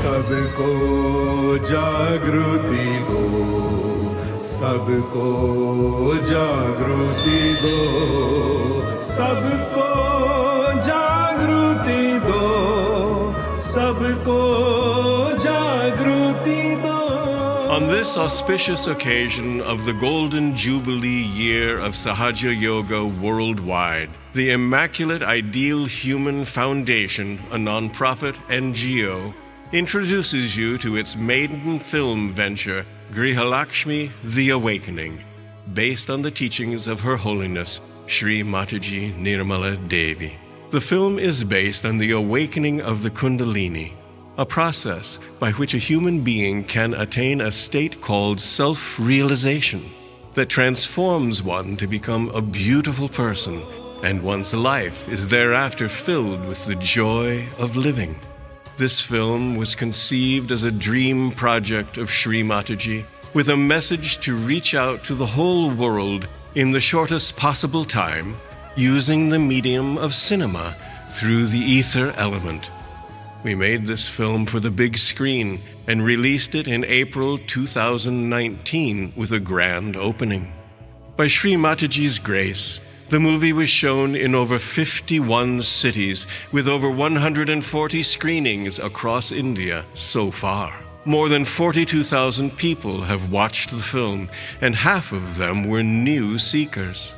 सबको जागृति दो, सबको जागृति दो, सबको जागृति दो, सबको जागृति दो. On this auspicious occasion of the Golden Jubilee year of Sahaja Yoga worldwide, the Immaculate Ideal Human Foundation, a non-profit NGO, introduces you to its maiden film venture, Grihalakshmi, The Awakening, based on the teachings of Her Holiness, Shri Mataji Nirmala Devi. The film is based on the awakening of the Kundalini, a process by which a human being can attain a state called self-realization that transforms one to become a beautiful person, and one's life is thereafter filled with the joy of living. This film was conceived as a dream project of Shri Mataji, with a message to reach out to the whole world in the shortest possible time, using the medium of cinema through the ether element. We made this film for the big screen and released it in April 2019 with a grand opening. By Shri Mataji's grace, the movie was shown in over 51 cities with over 140 screenings across India so far. More than 42,000 people have watched the film, and half of them were new seekers.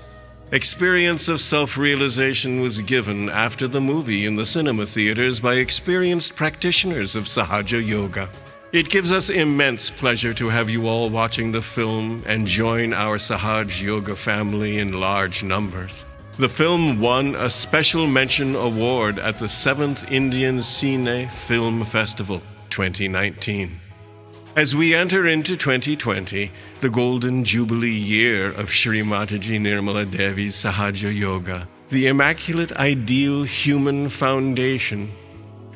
Experience of self-realization was given after the movie in the cinema theaters by experienced practitioners of Sahaja Yoga. It gives us immense pleasure to have you all watching the film and join our Sahaja Yoga family in large numbers. The film won a Special Mention Award at the 7th Indian Cine Film Festival 2019. As we enter into 2020, the Golden Jubilee year of Shri Mataji Nirmala Devi's Sahaja Yoga, the Immaculate Ideal Human Foundation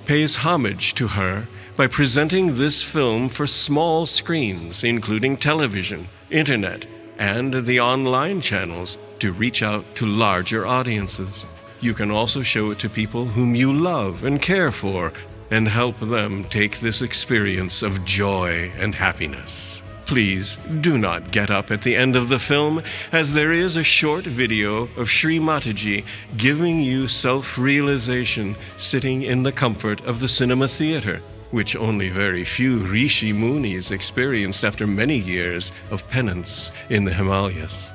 pays homage to her by presenting this film for small screens, including television, internet, and the online channels to reach out to larger audiences. You can also show it to people whom you love and care for, and help them take this experience of joy and happiness. Please do not get up at the end of the film, as there is a short video of Shri Mataji giving you self-realization sitting in the comfort of the cinema theater, which only very few Rishi Munis experienced after many years of penance in the Himalayas.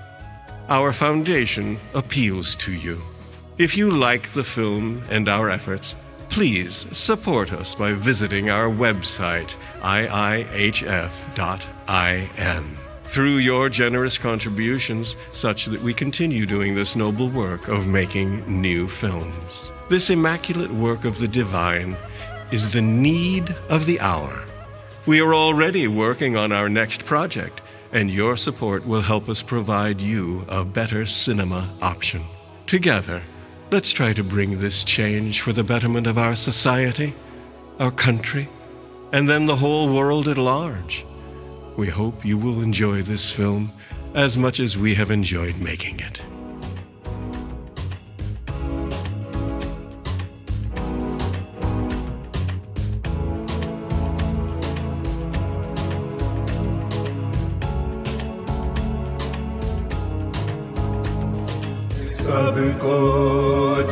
Our foundation appeals to you. If you like the film and our efforts, please support us by visiting our website, iihf.in. Through your generous contributions, such that we continue doing this noble work of making new films. This immaculate work of the divine is the need of the hour. We are already working on our next project, and your support will help us provide you a better cinema option. Together, let's try to bring this change for the betterment of our society, our country, and then the whole world at large. We hope you will enjoy this film as much as we have enjoyed making it. सबको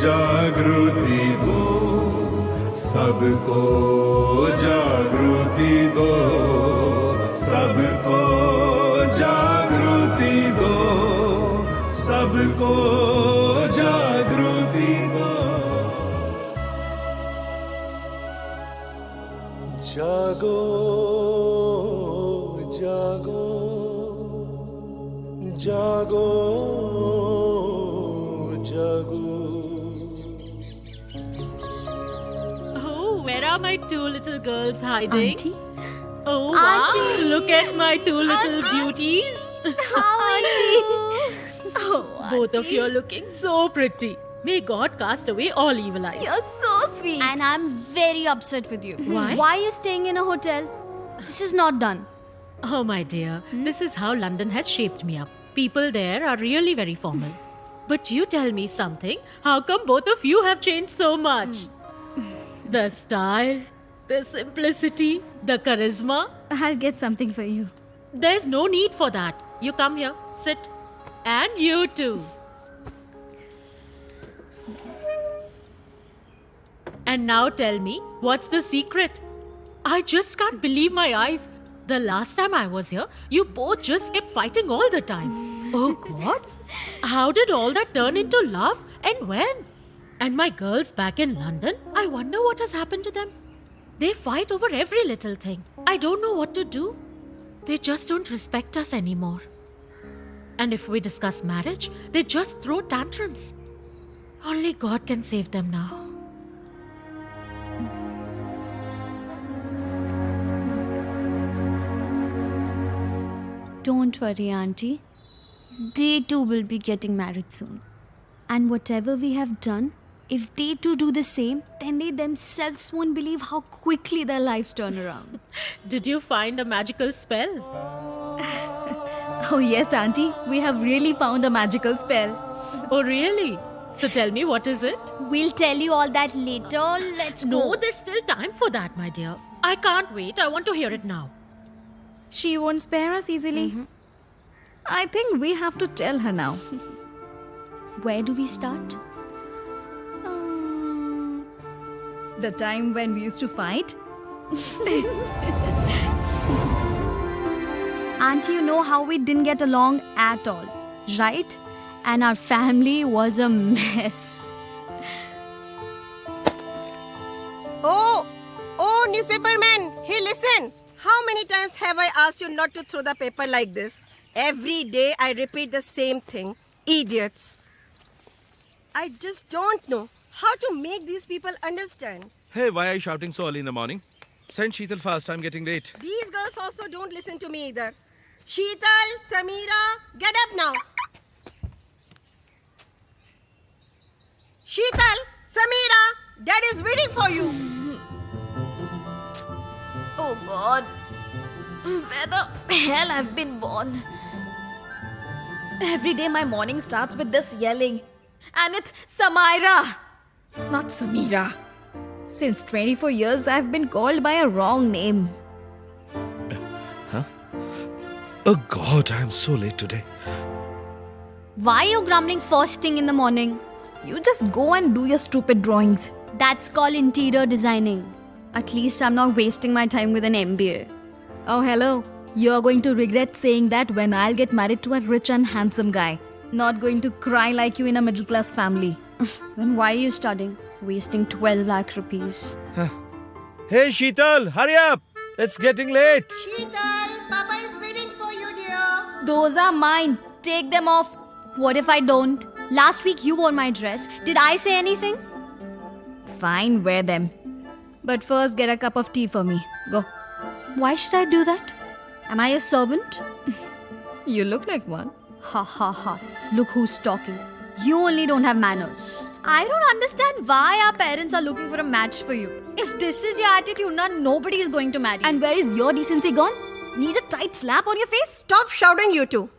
जागृति दो, सबको जागृति दो, सबको जागृति दो, सबको जागृति दो. जागो जागो जागो Oh, where are my two little girls hiding? Auntie? Oh, wow. Auntie! Look at my two little Auntie! beauties. How are you? Oh, Both of Auntie. you are looking so pretty. May God cast away all evil eyes. You're so sweet. And I'm very upset with you. Why? Why are you staying in a hotel? This is not done. Oh, my dear, this is how London has shaped me up. People there are really very formal. But you tell me something. How come both of you have changed so much? The style, The simplicity, the charisma. I'll get something for you. There's no need for that. You come here, sit. And you too. And now tell me, what's the secret? I just can't believe my eyes. The last time I was here, you both just kept fighting all the time. Oh God. How did all that turn into love and when? And my girls back in London, I wonder what has happened to them. They fight over every little thing. I don't know what to do. They just don't respect us anymore. And if we discuss marriage, they just throw tantrums. Only God can save them now. Don't worry, Auntie. They too will be getting married soon. And whatever we have done, if they too do the same, then they themselves won't believe how quickly their lives turn around. Did you find a magical spell? Oh yes, Auntie. We have really found a magical spell. Oh, really? So tell me, what is it? We'll tell you all that later. Let's No, go. there's still time for that, my dear. I can't wait. I want to hear it now. She won't spare us easily. I think we have to tell her now. Where do we start? The time when we used to fight. Auntie, you know how we didn't get along at all, right? And our family was a mess. Oh, newspaper man, hey, listen. How many times have I asked you not to throw the paper like this? Every day I repeat the same thing. Idiots. I just don't know how to make these people understand. Hey, why are you shouting so early in the morning? Send Sheetal fast, I'm getting late. These girls also don't listen to me either. Sheetal, Samira, get up now. Sheetal, Samira, Dad is waiting for you. Oh God. Where the hell I've been born? Every day my morning starts with this yelling. And it's Samira, not Samira. Since 24 years, I've been called by a wrong name. Oh God, I'm so late today. Why are you grumbling first thing in the morning? You just go and do your stupid drawings. That's called interior designing. At least I'm not wasting my time with an MBA. Oh, hello. You're going to regret saying that when I'll get married to a rich and handsome guy. Not going to cry like you in a middle class family. Then why are you studying? Wasting 12 lakh rupees. Hey Sheetal, hurry up! It's getting late. Sheetal, Papa is waiting for you, dear. Those are mine. Take them off. What if I don't? Last week you wore my dress. Did I say anything? Fine, wear them. But first get a cup of tea for me. Go. Why should I do that? Am I a servant? You look like one. Ha ha ha. Look who's talking. You only don't have manners. I don't understand why our parents are looking for a match for you. If this is your attitude, nobody is going to marry you. And where is your decency gone? Need a tight slap on your face? Stop shouting, you two.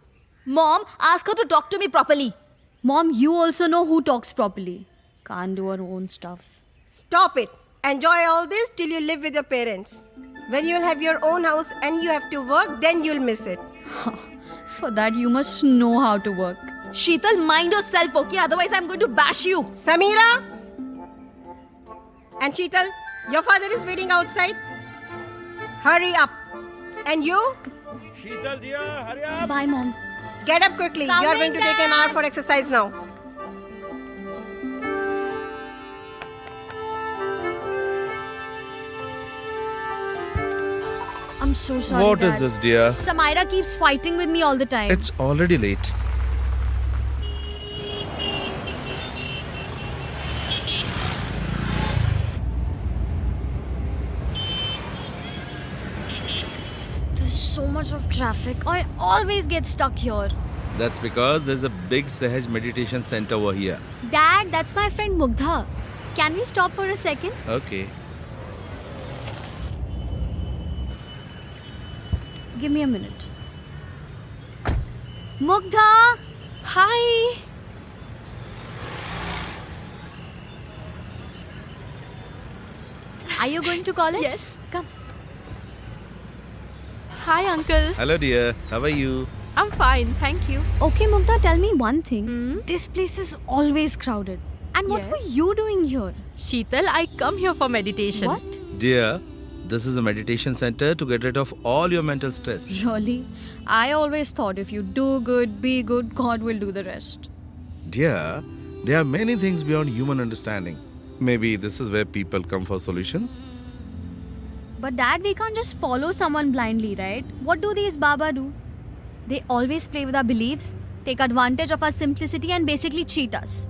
Mom, ask her to talk to me properly. Mom, you also know who talks properly. Can't do her own stuff. Stop it. Enjoy all this till you live with your parents. When you'll have your own house and you have to work, then you'll miss it. For that, you must know how to work. Sheetal, mind yourself, okay? Otherwise, I'm going to bash you. Samira and Sheetal, your father is waiting outside. Hurry up. And you? Sheetal dear, hurry up! Bye, Mom. Get up quickly. You are going to take an hour for exercise now. I'm so sorry, What is Dad. this, dear? Samira keeps fighting with me all the time. It's already late. There's so much of traffic. I always get stuck here. That's because there's a big Sahaj meditation center over here. Dad, that's my friend Mugdha. Can we stop for a second? Okay. Give me a minute. Mugdha! Hi. Are you going to college? Yes. Come. Hi, Uncle. Hello, dear. How are you? I'm fine, thank you. Okay, Mukta, tell me one thing. This place is always crowded. And what were Yes. you doing here? Sheetal, I come here for meditation. What? Dear, this is a meditation center to get rid of all your mental stress. Really? I always thought if you do good, be good, God will do the rest. Dear, there are many things beyond human understanding. Maybe this is where people come for solutions? But Dad, we can't just follow someone blindly, right? What do these Baba do? They always play with our beliefs, take advantage of our simplicity and basically cheat us.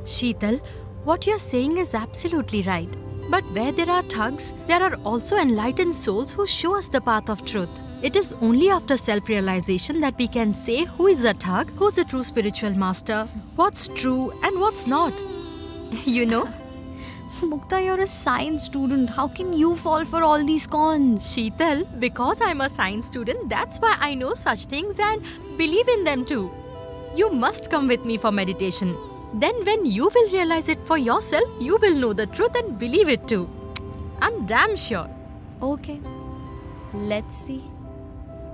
Sheetal, what you're saying is absolutely right. But where there are thugs, there are also enlightened souls who show us the path of truth. It is only after self-realization that we can say who is a thug, who's a true spiritual master, what's true and what's not. You know? Mukta, you're a science student. How can you fall for all these cons? Sheetal, because I'm a science student, that's why I know such things and believe in them too. You must come with me for meditation. Then when you will realize it for yourself, you will know the truth and believe it too. I'm damn sure. Okay. Let's see.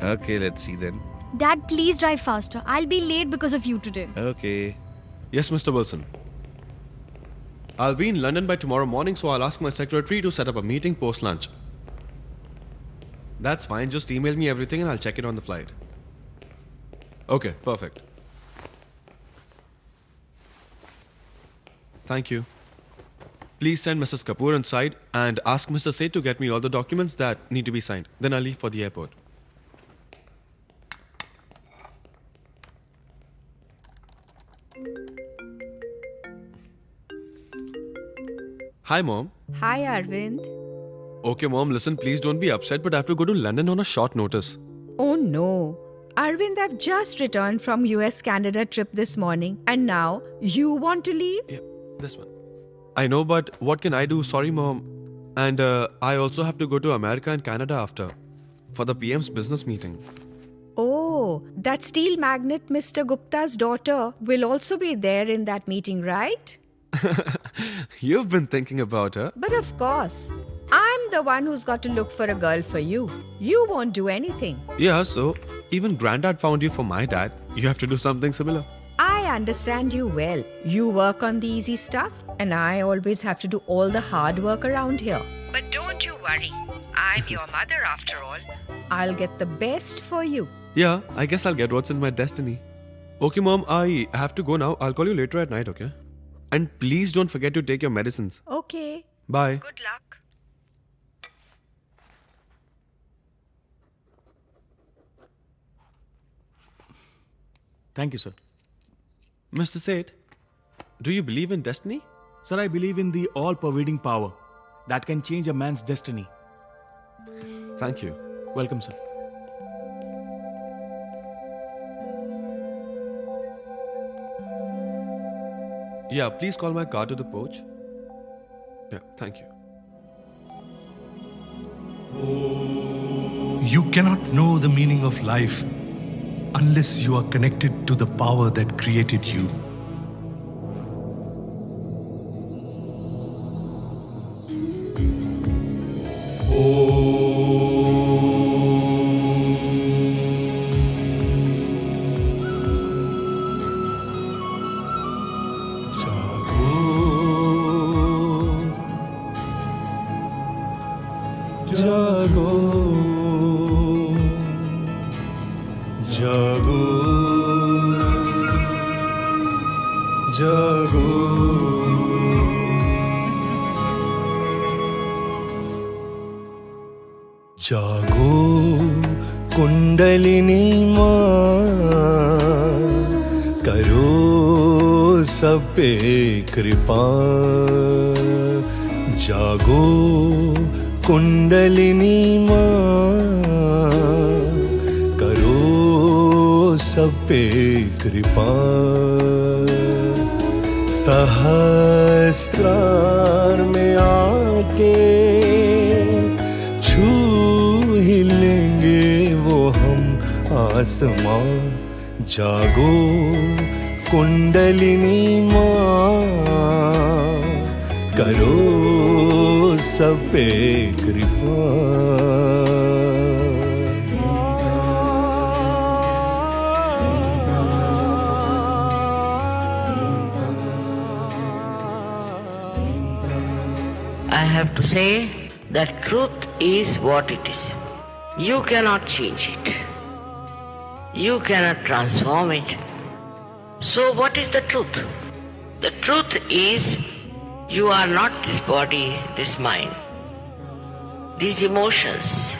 Okay, let's see then. Dad, please drive faster. I'll be late because of you today. Okay. Yes, Mr. Wilson. I'll be in London by tomorrow morning, so I'll ask my secretary to set up a meeting post-lunch. That's fine, just email me everything and I'll check it on the flight. Okay, perfect. Thank you. Please send Mrs. Kapoor inside and ask Mr. Seth to get me all the documents that need to be signed. Then I'll leave for the airport. Hi, Mom. Hi, Arvind. Okay, Mom, listen, please don't be upset, but I have to go to London on a short notice. Oh no. Arvind, I've just returned from US-Canada trip this morning and now you want to leave? Yeah, this one. I know, but what can I do? Sorry, Mom. And I also have to go to America and Canada after for the PM's business meeting. Oh, that steel magnate Mr. Gupta's daughter will also be there in that meeting, right? You've been thinking about her. But of course, I'm the one who's got to look for a girl for you. You won't do anything. Yeah, so even Granddad found you for my dad. You have to do something similar. I understand you well. You work on the easy stuff and I always have to do all the hard work around here. But don't you worry. I'm your mother after all. I'll get the best for you. Yeah, I guess I'll get what's in my destiny. Okay, Mom, I have to go now. I'll call you later at night, okay? And please don't forget to take your medicines. Okay. Bye. Good luck. Thank you, sir. Mr. Seth, do you believe in destiny? Sir, I believe in the all-pervading power that can change a man's destiny. Thank you. Welcome, sir. Yeah, please call my car to the porch. Yeah, thank you. You cannot know the meaning of life unless you are connected to the power that created you. जागो जागो जागो जागो कुंडलिनी माँ करो सब पे कृपा जागो कुंडलिनी माँ करो सब पे कृपा सहस्त्रार में आके छू ही लेंगे वो हम आसमां जागो कुंडलिनी माँ करो सब पे कृपा। I have to say that truth is what it is. You cannot change it. You cannot transform it. So what is the truth? The truth is you are not this body, this mind, these emotions,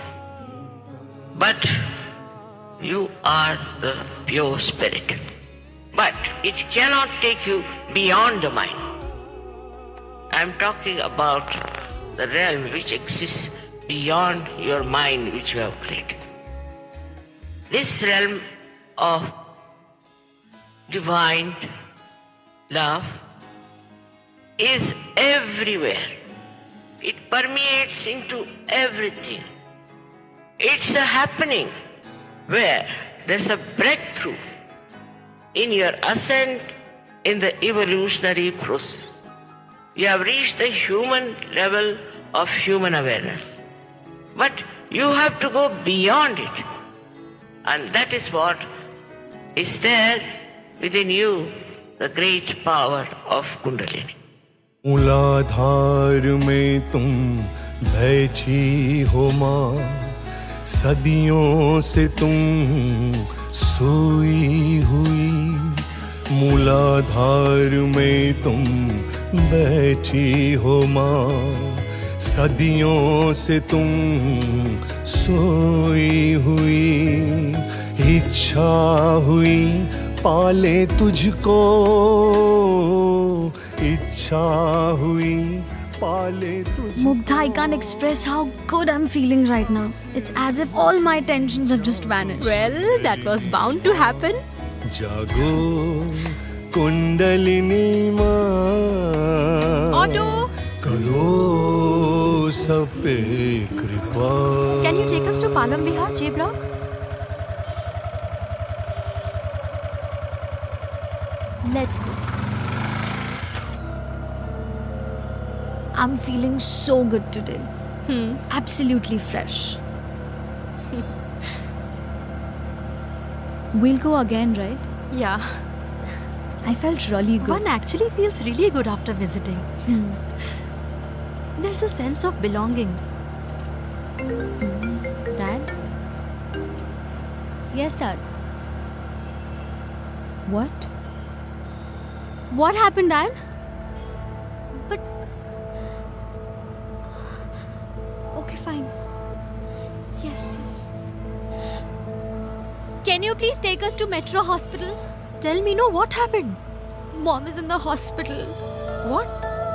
but you are the pure spirit. But it cannot take you beyond the mind. I am talking about the realm which exists beyond your mind which you have created. This realm of divine love is everywhere. It permeates into everything. It's a happening where there's a breakthrough in your ascent in the evolutionary process. You have reached the human level of human awareness. But you have to go beyond it. And that is what is there within you, the great power of Kundalini. मूलाधार में तुम बैठी हो माँ, सदियों से तुम सोई हुई। मूलाधार में तुम बैठी हो माँ, सदियों से तुम सोई हुई। इच्छा हुई पाले तुझको, इच्छा हुई पाले तुझको। Mugdha, I can't express how good I'm feeling right now. It's as if all my tensions have just vanished. Well, that was bound to happen. जागो कुंडलिनी माँ, Auto! करो सब पे कृपा। Can you take us to Palam Vihar, J Block? Let's go. I'm feeling so good today. Absolutely fresh. We'll go again, right? Yeah. I felt really good. One actually feels really good after visiting. There's a sense of belonging. Dad? Yes, Dad. What? What happened, Dad? But... Okay, fine. Yes. Can you please take us to Metro Hospital? Tell me, no, what happened? Mom is in the hospital. What?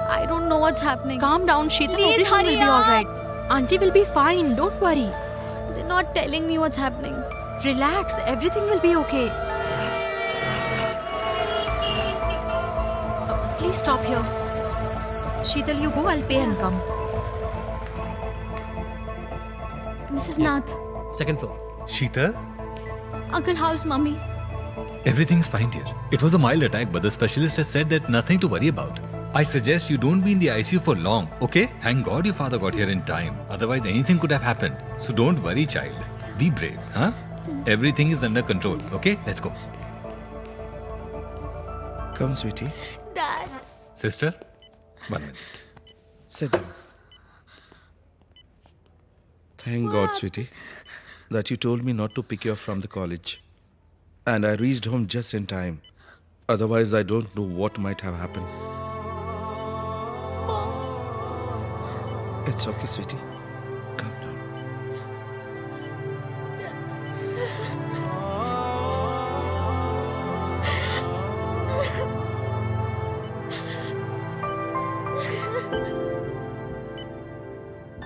I don't know what's happening. Calm down, Sheetal. Please Everything will hurry be up. alright. Auntie will be fine. Don't worry. They're not telling me what's happening. Relax. Everything will be okay. Please stop here. Sheetal, you go. I'll pay and come. Mrs. Nath. Second floor. Sheetal? Uncle, how's Mummy? Everything's fine, dear. It was a mild attack, but the specialist has said that nothing to worry about. I suggest you don't be in the ICU for long, okay? Thank God your father got here in time. Otherwise, anything could have happened. So don't worry, child. Be brave, huh? Everything is under control, okay? Let's go. Come, sweetie. Dad. Sister, 1 minute. Sit down. Thank God, sweetie, that you told me not to pick you up from the college. And I reached home just in time. Otherwise, I don't know what might have happened. It's okay, sweetie. Calm down.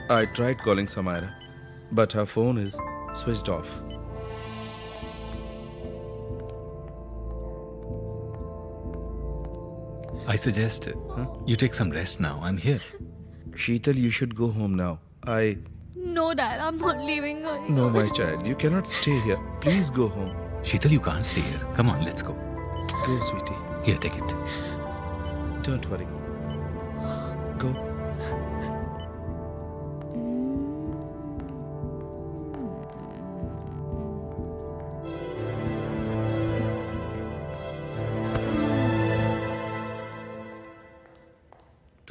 I tried calling Samira, but her phone is switched off. I suggest you take some rest now. I'm here. Sheetal, you should go home now. No, Dad, I'm not leaving. No, my child, you cannot stay here. Please go home. Sheetal, you can't stay here. Come on, let's go. Go, sweetie. Here, take it. Don't worry. Go.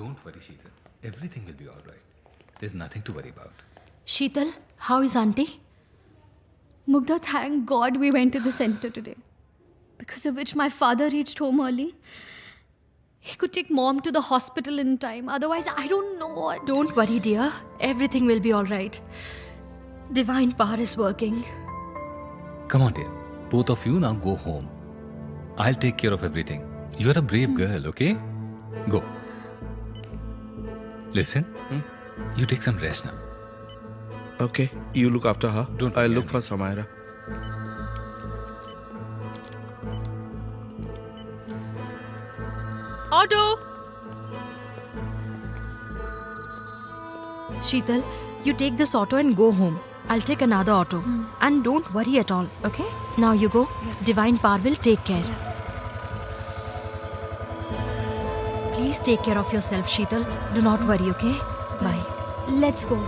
Don't worry, Sheetal. Everything will be all right. There's nothing to worry about. Sheetal, how is Auntie? Mugdha, thank God we went to the center today. Because of which my father reached home early. He could take Mom to the hospital in time. Otherwise, I don't know what. Don't worry, dear. Everything will be all right. Divine power is working. Come on, dear. Both of you now go home. I'll take care of everything. You're a brave girl, okay? Go. Listen, you take some rest now. Okay, you look after her. I'll look for Samaira. Auto! Sheetal, you take this auto and go home. I'll take another auto. And don't worry at all, okay? Now you go. Divine power will take care. Please take care of yourself, Sheetal. Do not worry, okay? Bye. Let's go.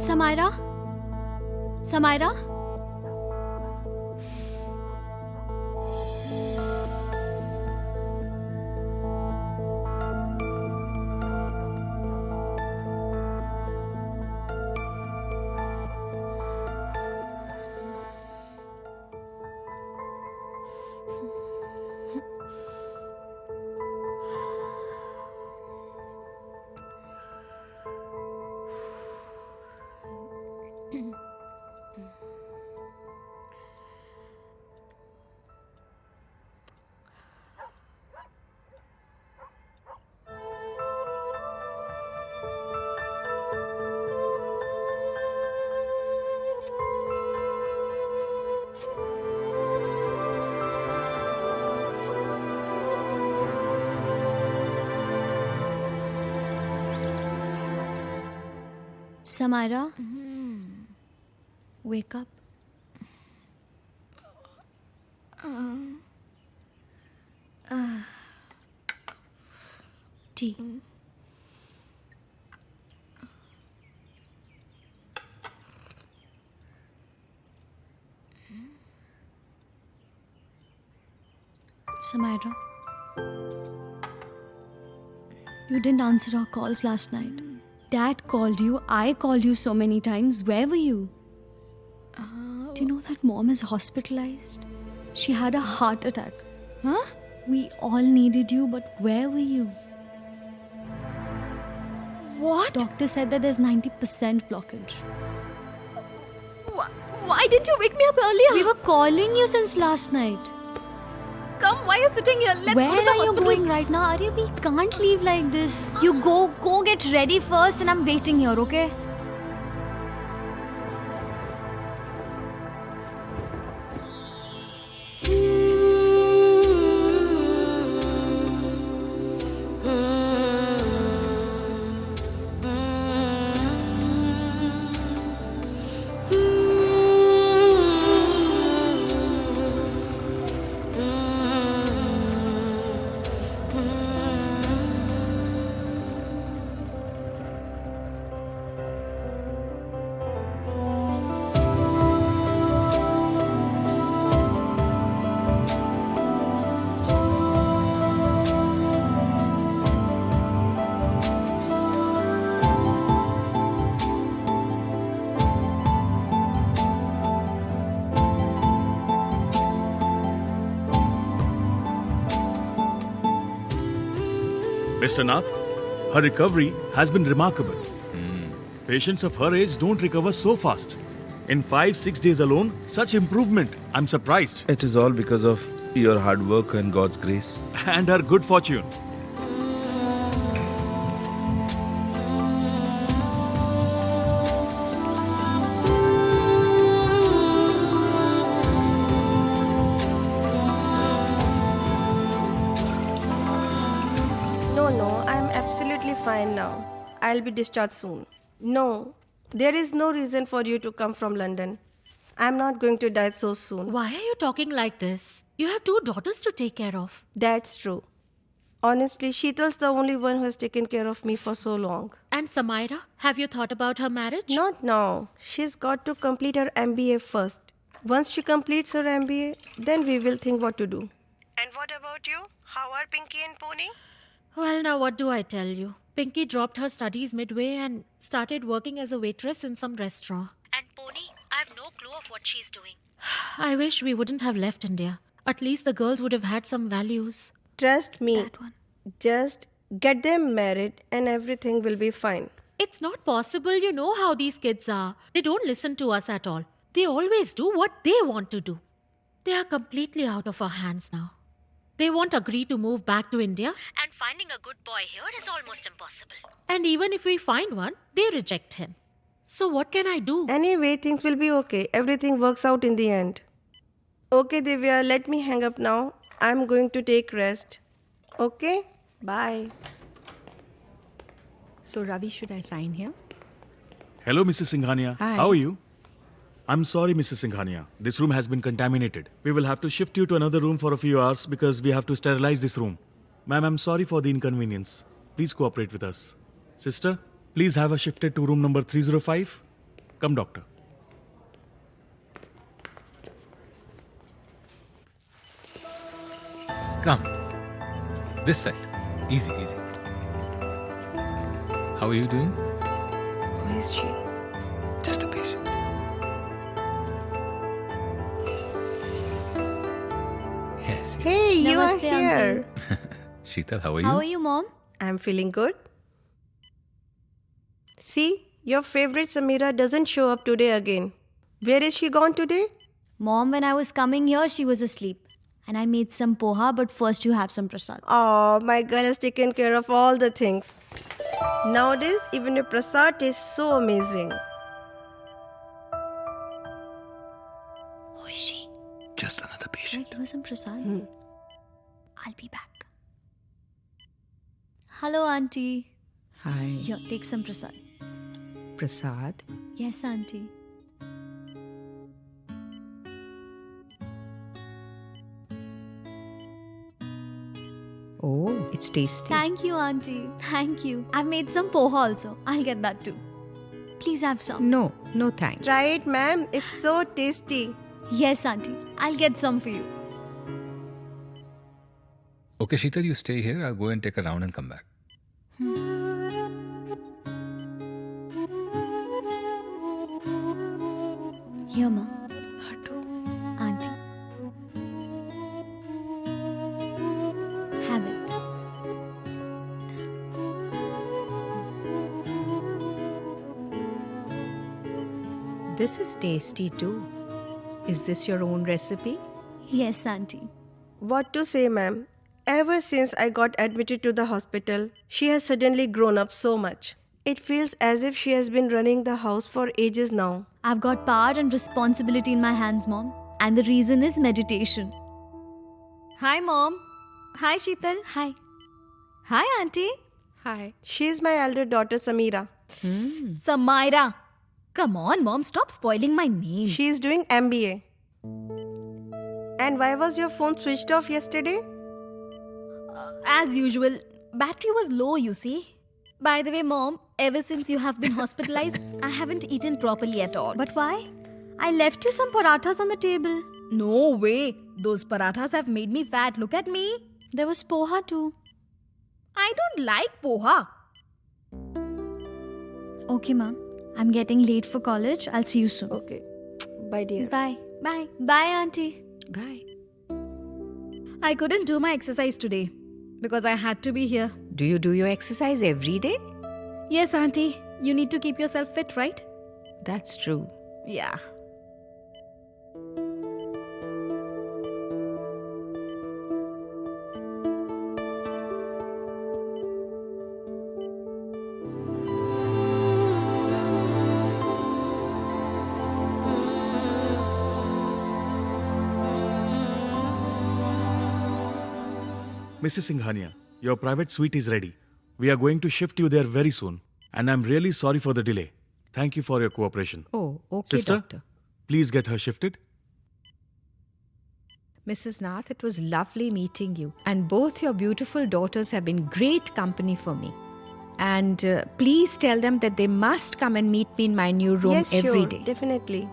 Samaira? Samaira? Samaira? Wake up. Tea. Samaira, you didn't answer our calls last night. Dad called you, I called you so many times. Where were you? Do you know that Mom is hospitalized? She had a heart attack. Huh? We all needed you, but where were you? What? Doctor said that there's 90% blockage. Why didn't you wake me up earlier? We were calling you since last night. Come, why are you sitting here? Let's Where go to the are you hospital. going right now? Arya, we can't leave like this. You go get ready first and I'm waiting here, okay? Mr. Nath, her recovery has been remarkable. Patients of her age don't recover so fast. In 5-6 days alone, such improvement. I'm surprised. It is all because of your hard work and God's grace. And her good fortune. No, I'm absolutely be fine now. I'll be discharged soon. No, there is no reason for you to come from London. I'm not going to die so soon. Why are you talking like this? You have 2 daughters to take care of. That's true. Honestly, Sheetal's the only one who has taken care of me for so long. And Samaira, have you thought about her marriage? Not now. She's got to complete her MBA first. Once she completes her MBA, then we will think what to do. And what about you? How are Pinky and Pony? Well, now what do I tell you? Pinky dropped her studies midway and started working as a waitress in some restaurant. And Pony, I have no clue of what she's doing. I wish we wouldn't have left India. At least the girls would have had some values. Trust me. Just get them married and everything will be fine. It's not possible. You know how these kids are. They don't listen to us at all. They always do what they want to do. They are completely out of our hands now. They won't agree to move back to India. And finding a good boy here is almost impossible. And even if we find one, they reject him. So what can I do? Anyway, things will be okay. Everything works out in the end. Okay, Divya, let me hang up now. I'm going to take rest. Okay? Bye. So, Ravi, should I sign here? Hello, Mrs. Singhania. Hi. How are you? I'm sorry, Mrs. Singhania. This room has been contaminated. We will have to shift you to another room for a few hours because we have to sterilize this room. Ma'am, I'm sorry for the inconvenience. Please cooperate with us. Sister, please have us shifted to room number 305. Come, doctor. Come. This side. Easy, easy. How are you doing? Who is she? Just a patient. Yes. Hey, you are Namaste, here. Sheetal, how are you? How are you, Mom? I'm feeling good. See, your favorite Samira doesn't show up today again. Where is she gone today? Mom, when I was coming here, she was asleep. And I made some poha, but first you have some prasad. Oh, my girl has taken care of all the things. Nowadays, even your prasad is so amazing. Who is she? Just another patient. Can I give her some prasad? I'll be back. Hello, Auntie. Hi. Here, take some prasad. Prasad. Yes, Auntie. Oh, it's tasty. Thank you, Auntie. Thank you. I've made some poha also. I'll get that too. Please have some. No, no thanks. Try it, ma'am. It's so tasty. Yes, Auntie. I'll get some for you. Okay, Sheetal, you stay here. I'll go and take a round and come back. Here, Ma. Auntie. Have it. This is tasty too. Is this your own recipe? Yes, Auntie. What to say, ma'am? Ever since I got admitted to the hospital, she has suddenly grown up so much. It feels as if she has been running the house for ages now. I've got power and responsibility in my hands, Mom. And the reason is meditation. Hi, Mom. Hi, Sheetal. Hi. Hi, Auntie. Hi. She is my elder daughter, Samira. Samaira. Come on, Mom. Stop spoiling my name. She is doing MBA. And why was your phone switched off yesterday? As usual, battery was low, you see. By the way, Mom, ever since you have been hospitalized, I haven't eaten properly at all. But why? I left you some parathas on the table. No way. Those parathas have made me fat. Look at me. There was poha too. I don't like poha. Okay, Mom. I'm getting late for college. I'll see you soon. Okay. Bye, dear. Bye. Bye. Bye, Auntie. Bye. I couldn't do my exercise today because I had to be here. Do you do your exercise every day? Yes, Auntie. You need to keep yourself fit, right? That's true. Yeah. Mrs. Singhania, your private suite is ready. We are going to shift you there very soon. And I'm really sorry for the delay. Thank you for your cooperation. Oh, okay, Sister, doctor. please get her shifted. Mrs. Nath, it was lovely meeting you. And both your beautiful daughters have been great company for me. And please tell them that they must come and meet me in my new room Yes, every sure, day. definitely.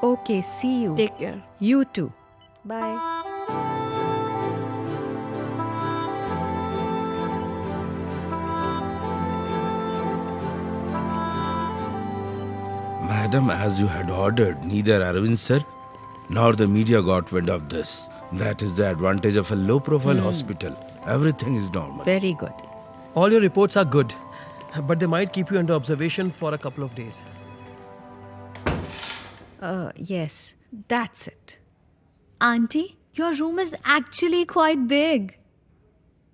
Okay, see you. Take care. You too. Bye. Madam, as you had ordered, neither Arvind sir nor the media got wind of this. That is the advantage of a low-profile hospital. Everything is normal. Very good. All your reports are good, but they might keep you under observation for a couple of days. Yes, that's it. Auntie, your room is actually quite big.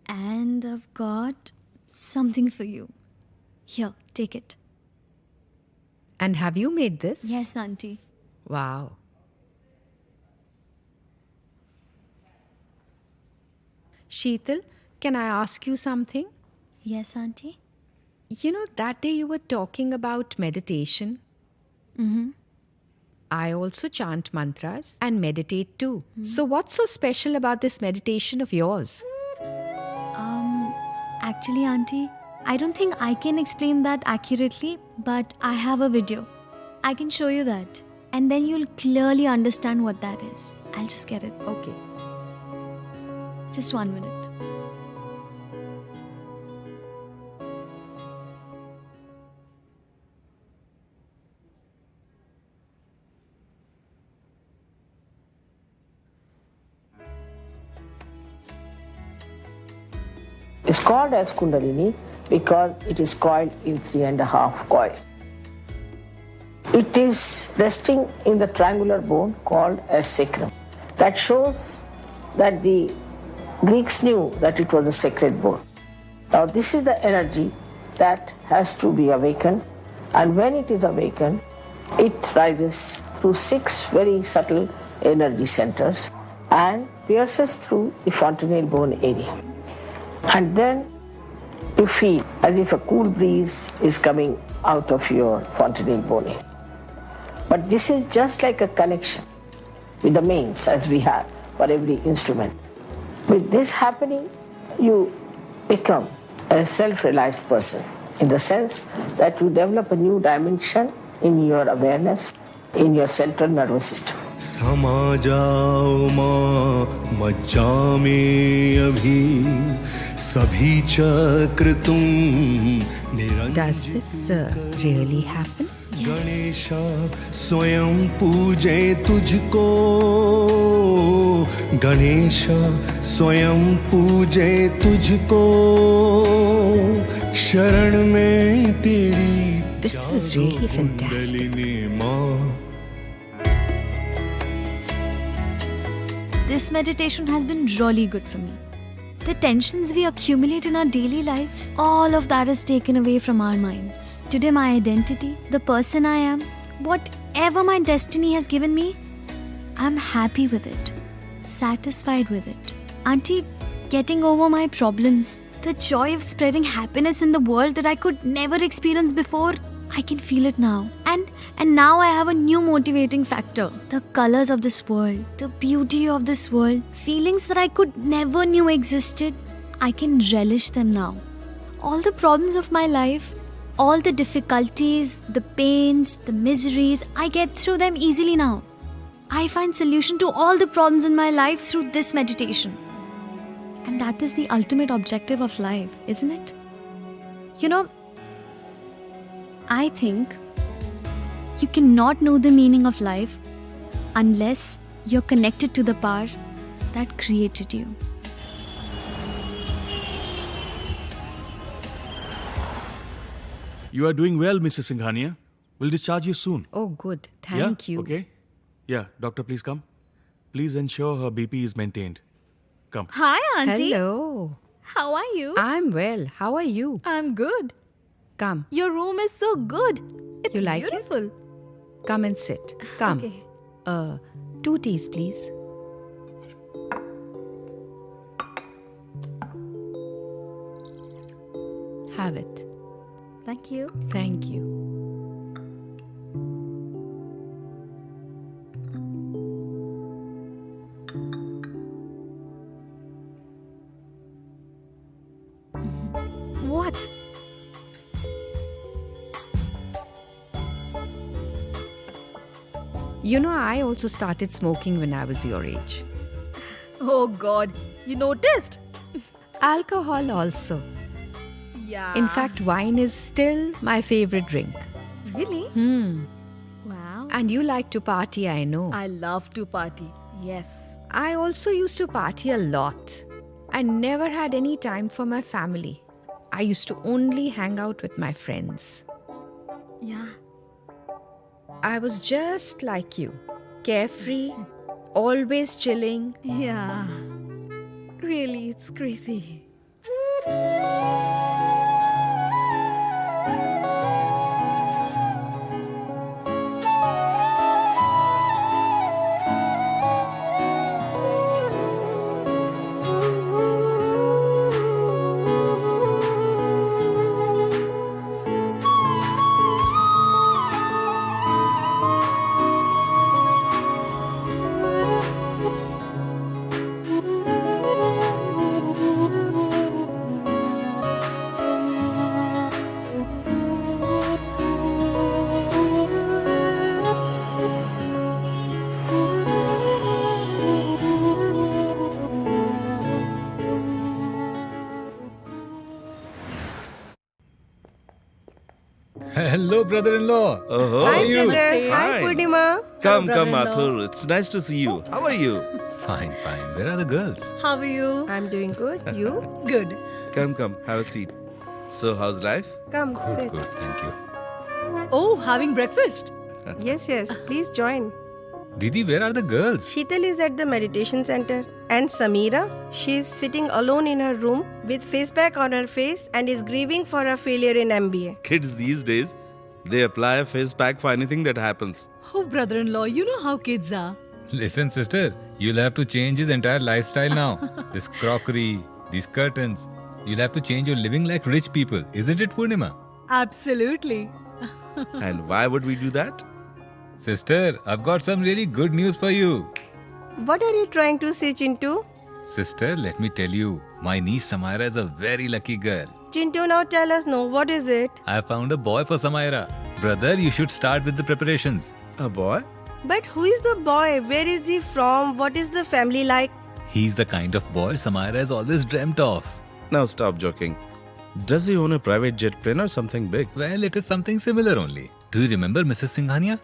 And I've got something for you. Here, take it. And have you made this? Yes, Auntie. Wow. Sheetal, can I ask you something? Yes, Auntie. You know, that day you were talking about meditation. Mm-hmm. I also chant mantras and meditate too. So what's so special about this meditation of yours? Actually, Auntie, I don't think I can explain that accurately, but I have a video. I can show you that. And then you'll clearly understand what that is. I'll just get it. Okay. Just 1 minute. It's called as Kundalini because it is coiled in 3.5 coils. It is resting in the triangular bone called as sacrum. That shows that the Greeks knew that it was a sacred bone. Now this is the energy that has to be awakened, and when it is awakened, it rises through 6 very subtle energy centers and pierces through the fontanelle bone area. And then you feel as if a cool breeze is coming out of your fontanelle bone. But this is just like a connection with the mains as we have for every instrument. With this happening, you become a self-realized person in the sense that you develop a new dimension in your awareness, in your central nervous system. समा जाओ माँ मज्जा में अभी सभी चक्र तुम Does this really happen? Ganesha स्वयं पूजे तुझको गणेशा स्वयं पूजे तुझको शरण में तेरी This is really fantastic. माँ This meditation has been really good for me. The tensions we accumulate in our daily lives, all of that is taken away from our minds. Today, my identity, the person I am, whatever my destiny has given me, I'm happy with it, satisfied with it. Auntie, getting over my problems, the joy of spreading happiness in the world that I could never experience before, I can feel it now. And now I have a new motivating factor. The colors of this world, the beauty of this world, feelings that I could never knew existed, I can relish them now. All the problems of my life, all the difficulties, the pains, the miseries, I get through them easily now. I find solution to all the problems in my life through this meditation. And that is the ultimate objective of life, isn't it? You know, I think you cannot know the meaning of life unless you're connected to the power that created you. You are doing well, Mrs. Singhania. We'll discharge you soon. Oh, good. Thank you. Okay. Yeah, doctor, please come. Please ensure her BP is maintained. Come. Hi, Auntie. Hello. How are you? I'm well. How are you? I'm good. Come. Your room is so good. It's You like beautiful. it? Come and sit. Come. Okay. 2 teas, please. Have it. Thank you. Thank you. What? You know, I also started smoking when I was your age. Oh God, you noticed? Alcohol also. Yeah. In fact, wine is still my favorite drink. Really? Wow. And you like to party, I know. I love to party. Yes. I also used to party a lot. I never had any time for my family. I used to only hang out with my friends. Yeah. I was just like you, carefree, always chilling. Yeah. Really, it's crazy. Hello, brother-in-law. Oh, Hi, are you? brother. Hi, Fine. Purnima. Come, brother-in-law. Mathur. It's nice to see you. How are you? Fine, fine. Where are the girls? How are you? I'm doing good. You? Good. Come, have a seat. So, how's life? Come, Good, sit. good. Thank you. Oh, having breakfast? Yes, please join. Didi, where are the girls? Sheetal is at the meditation center. And Samira, she's sitting alone in her room with face pack on her face and is grieving for her failure in MBA. Kids these days, they apply a face pack for anything that happens. Oh, brother-in-law, you know how kids are. Listen, sister, you'll have to change his entire lifestyle now. This crockery, these curtains. You'll have to change your living like rich people. Isn't it, Purnima? Absolutely. And why would we do that? Sister, I've got some really good news for you. What are you trying to say, Chintu? Sister, let me tell you, my niece Samaira is a very lucky girl. Chintu, now tell us, no, what is it? I found a boy for Samaira. Brother, you should start with the preparations. A boy? But who is the boy? Where is he from? What is the family like? He's the kind of boy Samaira has always dreamt of. Now stop joking. Does he own a private jet plane or something big? Well, it is something similar only. Do you remember Mrs. Singhania?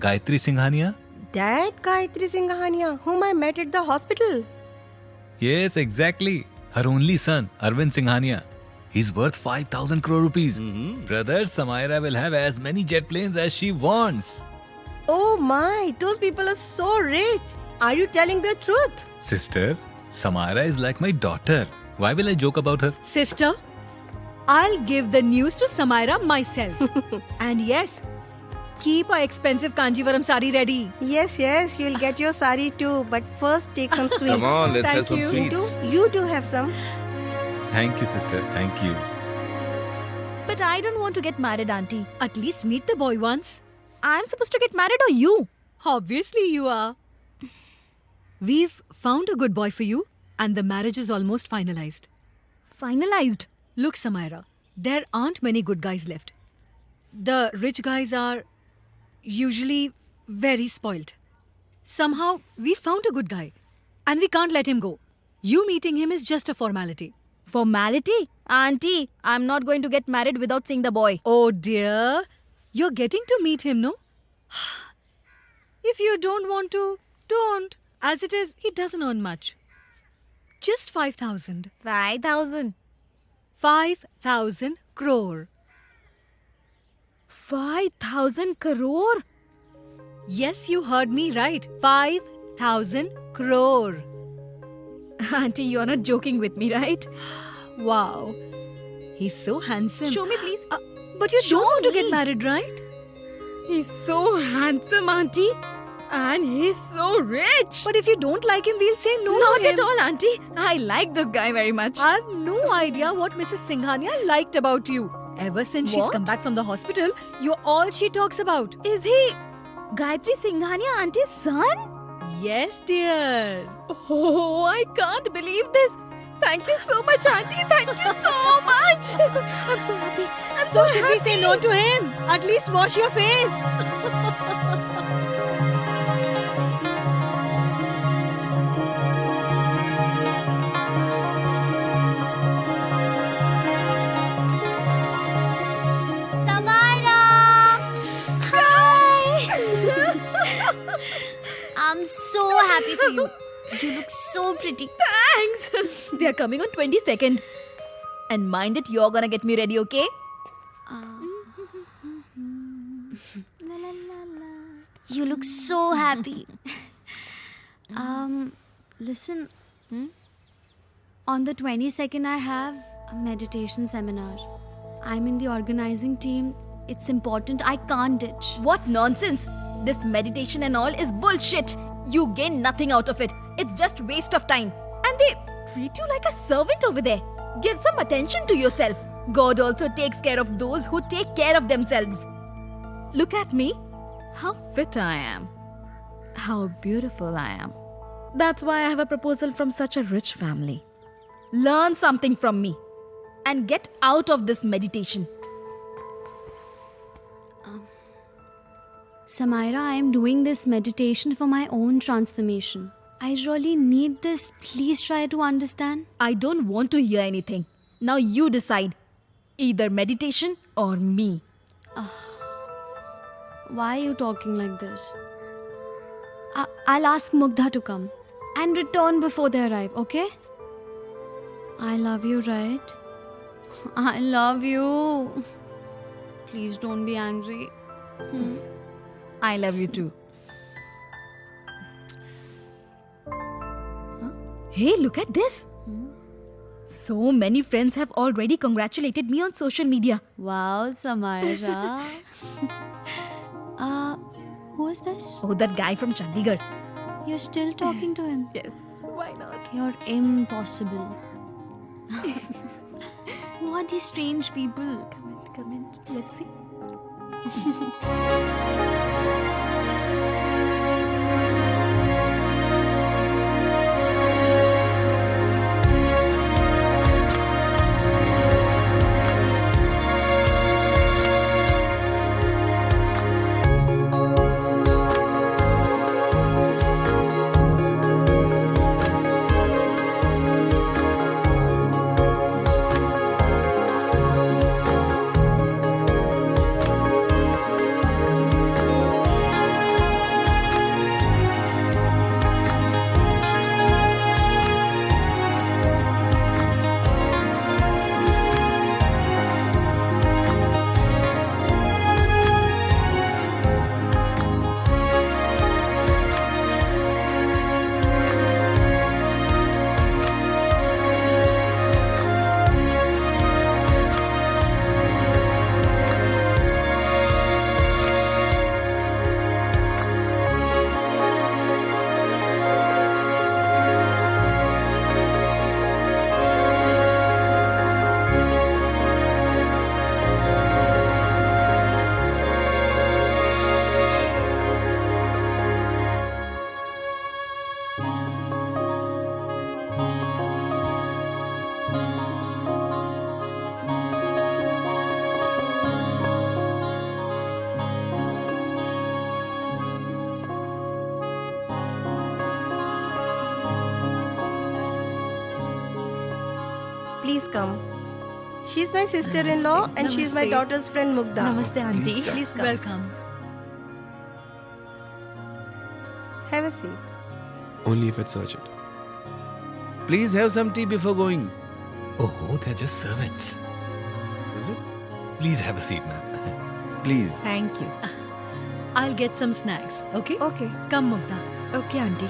Gayatri Singhania? That Gayatri Singhania, whom I met at the hospital. Yes, exactly. Her only son, Arvind Singhania. He's worth 5,000 crore rupees. Brother, Samaira will have as many jet planes as she wants. Oh my, those people are so rich. Are you telling the truth? Sister, Samaira is like my daughter. Why will I joke about her? Sister, I'll give the news to Samaira myself. And yes, keep our expensive Kanjivaram sari ready. Yes, you'll get your sari too. But first take some sweets. Come on, let's have some you. sweets. You too have some. Thank you, sister. Thank you. But I don't want to get married, Auntie. At least meet the boy once. I'm supposed to get married or you? Obviously you are. We've found a good boy for you and the marriage is almost finalized. Finalized? Look, Samaira, there aren't many good guys left. The rich guys are usually very spoiled. Somehow, we found a good guy and we can't let him go. You meeting him is just a formality. Formality? Auntie, I'm not going to get married without seeing the boy. Oh dear, you're getting to meet him, no? If you don't want to, don't. As it is, he doesn't earn much. Just 5,000. 5,000. 5,000 crore. 5,000 crore? Yes, you heard me right. 5,000 crore. Auntie, you're not joking with me, right? Wow. He's so handsome. Show me, please. But you Show don't want to me. get married, right? He's so handsome, Auntie. And he's so rich. But if you don't like him, we'll say no Not to him. at all, Auntie. I like this guy very much. I have no idea what Mrs. Singhania liked about you. Ever since she's What? come back from the hospital, you're all she talks about. Is he Gayatri Singhania Auntie's son? Yes, dear. Oh, I can't believe this. Thank you so much, Auntie. Thank you so much. I'm so happy. I'm so So should we say no to him? At least wash your face. I'm so happy for you. You look so pretty. Thanks. They are coming on 22nd. And mind it, you're gonna get me ready, okay? You look so happy. Listen. On the 22nd, I have a meditation seminar. I'm in the organizing team. It's important. I can't ditch. What nonsense! This meditation and all is bullshit. You gain nothing out of it. It's just waste of time. And they treat you like a servant over there. Give some attention to yourself. God also takes care of those who take care of themselves. Look at me. How fit I am. How beautiful I am. That's why I have a proposal from such a rich family. Learn something from me. And get out of this meditation. Samaira, I am doing this meditation for my own transformation. I really need this. Please try to understand. I don't want to hear anything. Now you decide. Either meditation or me. Why are you talking like this? I'll ask Mugdha to come and return before they arrive, okay? I love you, right? I love you. Please don't be angry. I love you too. Hey, look at this. So many friends have already congratulated me on social media. Wow, Samaira. Who is this? Oh, that guy from Chandigarh. You're still talking to him? Yes, why not? You're impossible. Who are these strange people? Comment. Let's see. Please come. She's my sister-in-law and she's my Namaste. daughter's friend Mugdha. Namaste, auntie. Please come. Welcome. Have a seat. Only if it's urgent. Please have some tea before going. Oh, they're just servants. Is it? Please have a seat, ma'am. Please. Thank you. I'll get some snacks, okay? Okay. Come, Mugdha. Okay, auntie.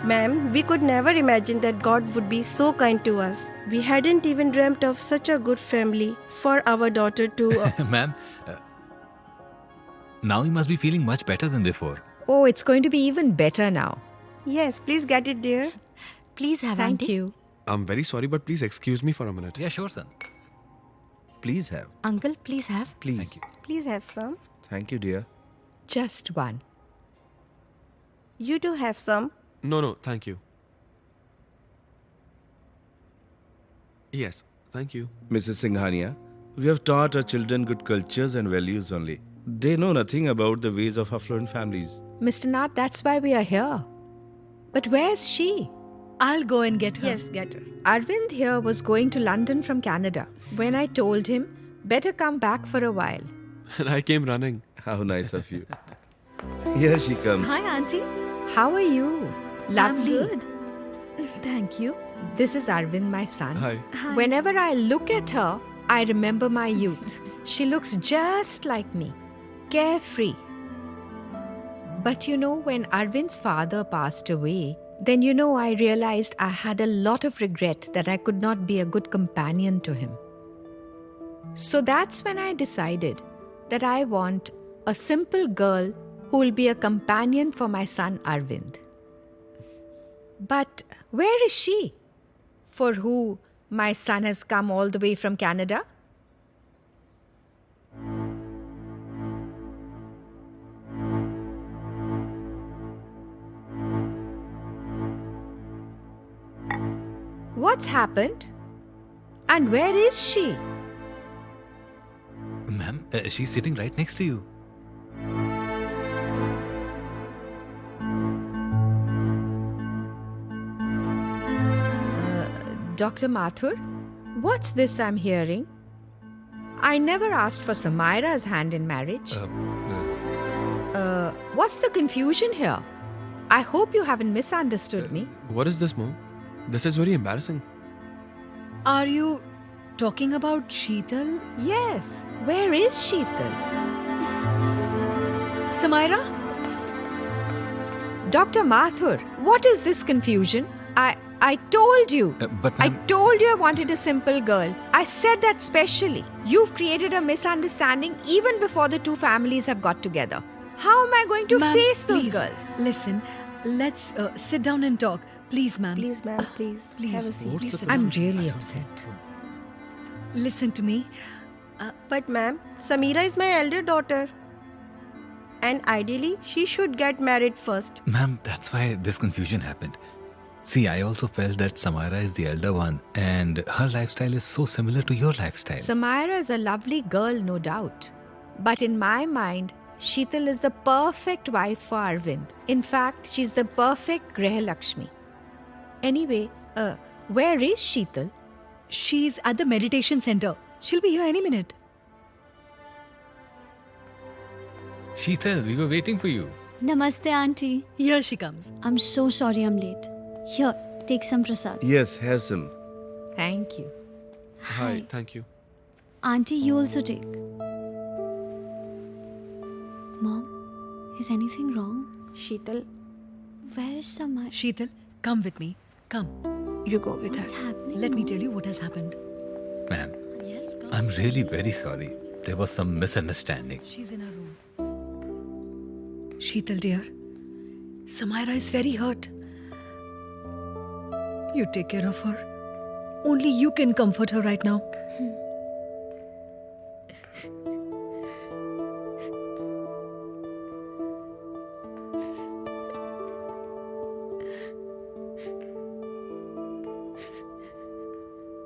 Ma'am, we could never imagine that God would be so kind to us. We hadn't even dreamt of such a good family for our daughter to... Ma'am, Now you must be feeling much better than before. Oh, it's going to be even better now. Yes, please get it, dear. Please have Thank auntie. you. I'm very sorry, but please excuse me for a minute. Yeah, sure, son. Please have. Uncle, please have. Please. Thank you. Please have some. Thank you, dear. Just one. You do have some. No, thank you. Yes, thank you. Mrs. Singhania, we have taught our children good cultures and values only. They know nothing about the ways of affluent families. Mr. Nath, that's why we are here. But where's she? I'll go and get her. Yes, get her. Arvind here was going to London from Canada when I told him, better come back for a while. And I came running. How nice of you. Here she comes. Hi, Auntie. How are you? Lovely. I'm good. Thank you. This is Arvind, my son. Hi. Hi. Whenever I look at her, I remember my youth. She looks just like me, carefree. But when Arvind's father passed away, then I realized I had a lot of regret that I could not be a good companion to him. So that's when I decided that I want a simple girl who will be a companion for my son Arvind. But where is she, for who my son has come all the way from Canada? What's happened? And where is she? Ma'am, she's sitting right next to you. Dr. Mathur, what's this I'm hearing? I never asked for Samaira's hand in marriage. What's the confusion here? I hope you haven't misunderstood me. What is this, Mom? This is very embarrassing. Are you talking about Sheetal? Yes. Where is Sheetal? Samaira? Dr. Mathur, what is this confusion? I told you. But I ma'am, told you I wanted a simple girl. I said that specially. You've created a misunderstanding even before the two families have got together. How am I going to Ma'am, face those please, girls? Listen, let's sit down and talk. Please, ma'am. Please, ma'am, please. Please. Have a seat. What's Please the sit I'm down. really upset. Listen to me. But ma'am, Samira is my elder daughter. And ideally, she should get married first. ma'am, that's why this confusion happened. See, I also felt that Samaira is the elder one and her lifestyle is so similar to your lifestyle. Samaira is a lovely girl, no doubt. But in my mind, Sheetal is the perfect wife for Arvind. In fact, she's the perfect Grihalakshmi. Anyway, where is Sheetal? She's at the meditation center. She'll be here any minute. Sheetal, we were waiting for you. Namaste, Auntie. Here she comes. I'm so sorry I'm late. Here, take some prasad. Yes, have some. Thank you. Hi, thank you. Auntie, you also take. Mom, is anything wrong? Sheetal, Where is Samaya? Sheetal, come with me. Come. you go with What's her. happening? Let me tell you what has happened. Ma'am, Yes, come. I'm really very sorry. There was some misunderstanding. She's in her room. Sheetal, dear, Samaira is very hurt. You take care of her. Only you can comfort her right now.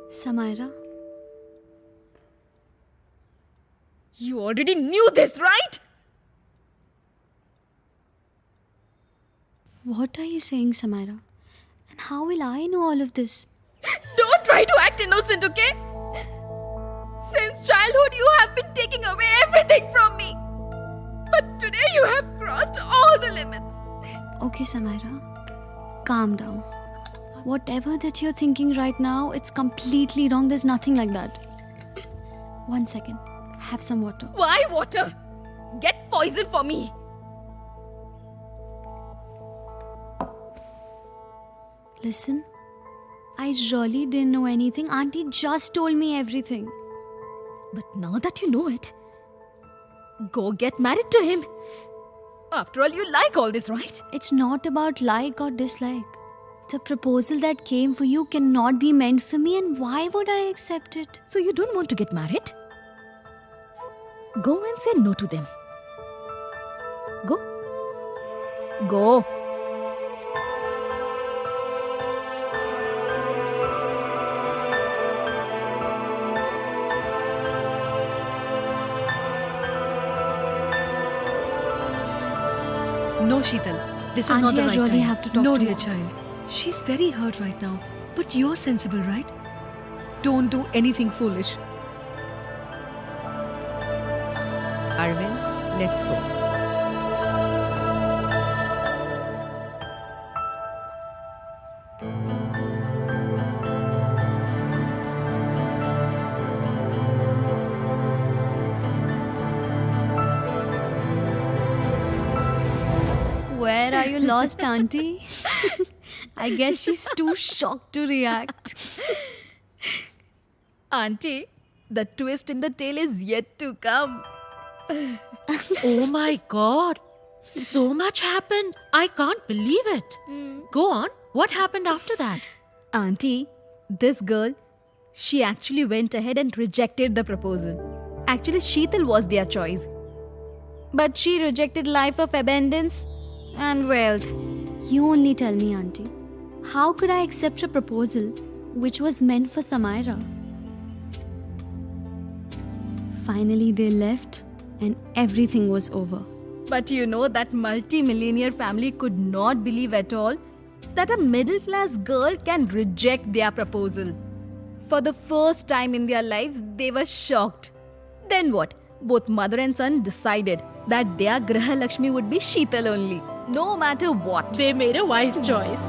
Samaira? You already knew this, right? What are you saying, Samaira? And how will I know all of this? Don't try to act innocent, okay? Since childhood, you have been taking away everything from me. But today, you have crossed all the limits. Okay, Samaira. Calm down. Whatever that you're thinking right now, it's completely wrong. There's nothing like that. 1 second. Have some water. Why water? Get poison for me. Listen, I really didn't know anything. Auntie just told me everything. But now that you know it, Go get married to him. After all, you like all this, right? It's not about like or dislike. The proposal that came for you cannot be meant for me, and why would I accept it? So you don't want to get married? Go and say no to them. Go. Go. No, Sheetal. This is Auntie, not the I right really time. have to talk no, to dear her. child. She's very hurt right now. But you're sensible, right? Don't do anything foolish. Arvind, let's go. Where are you lost, Auntie? I guess she's too shocked to react. Auntie, the twist in the tale is yet to come. Oh my god. So much happened. I can't believe it. Go on. What happened after that? Auntie, this girl, she actually went ahead and rejected the proposal. Actually, Sheetal was their choice. But she rejected life of abundance and wealth. You only tell me, Auntie. How could I accept a proposal which was meant for Samaira? Finally, they left and everything was over. But you know that multi-millionaire family could not believe at all that a middle-class girl can reject their proposal. For the first time in their lives, they were shocked. Then what? Both mother and son decided that their Grihalakshmi would be Sheetal only, no matter what. They made a wise choice.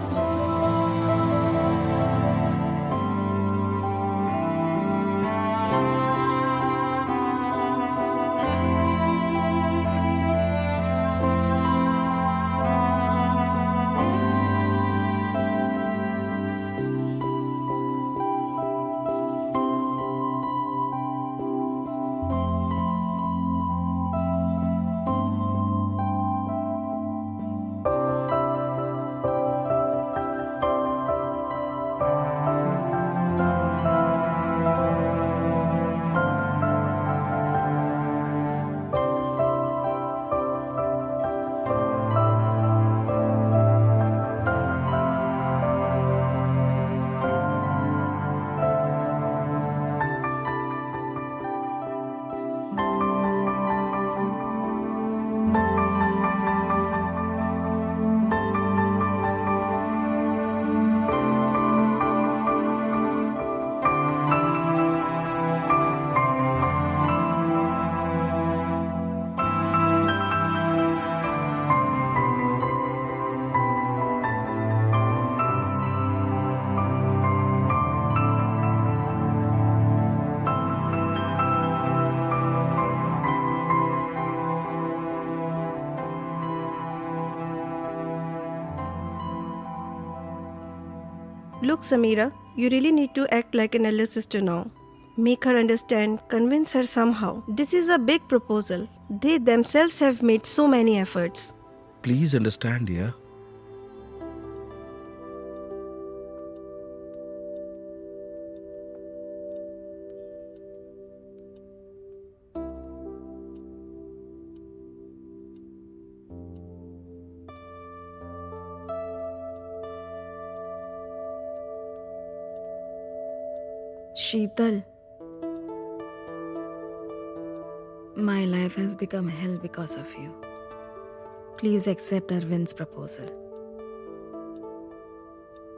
Look, Samira, you really need to act like an elder sister now. Make her understand, convince her somehow. This is a big proposal. They themselves have made so many efforts. Please understand, dear. Sheetal, my life has become hell because of you. Please accept Arvind's proposal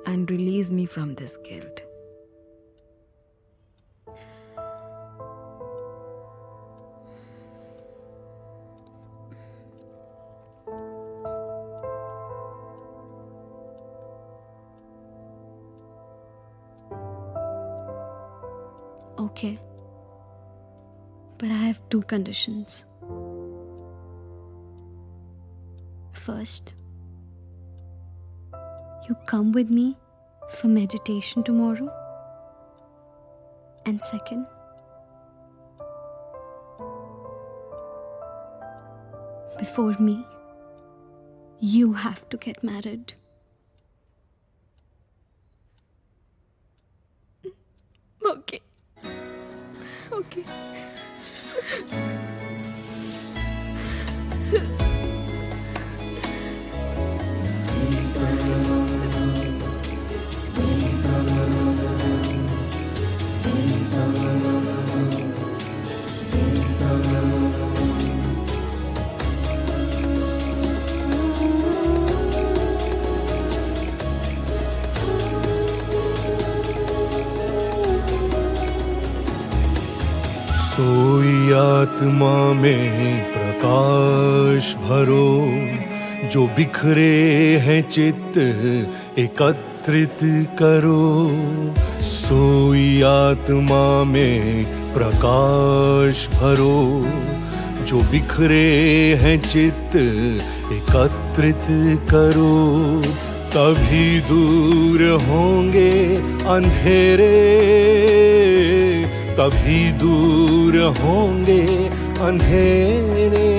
and release me from this guilt. Okay. But I have two conditions. First, you come with me for meditation tomorrow. And second, before me, you have to get married. Okay. Okay. सोई आत्मा में प्रकाश भरो, जो बिखरे हैं चित्त एकत्रित करो। सोई आत्मा में प्रकाश भरो, जो बिखरे हैं चित्त एकत्रित करो। तभी दूर होंगे अंधेरे, तभी दूर होंगे अंधेरे।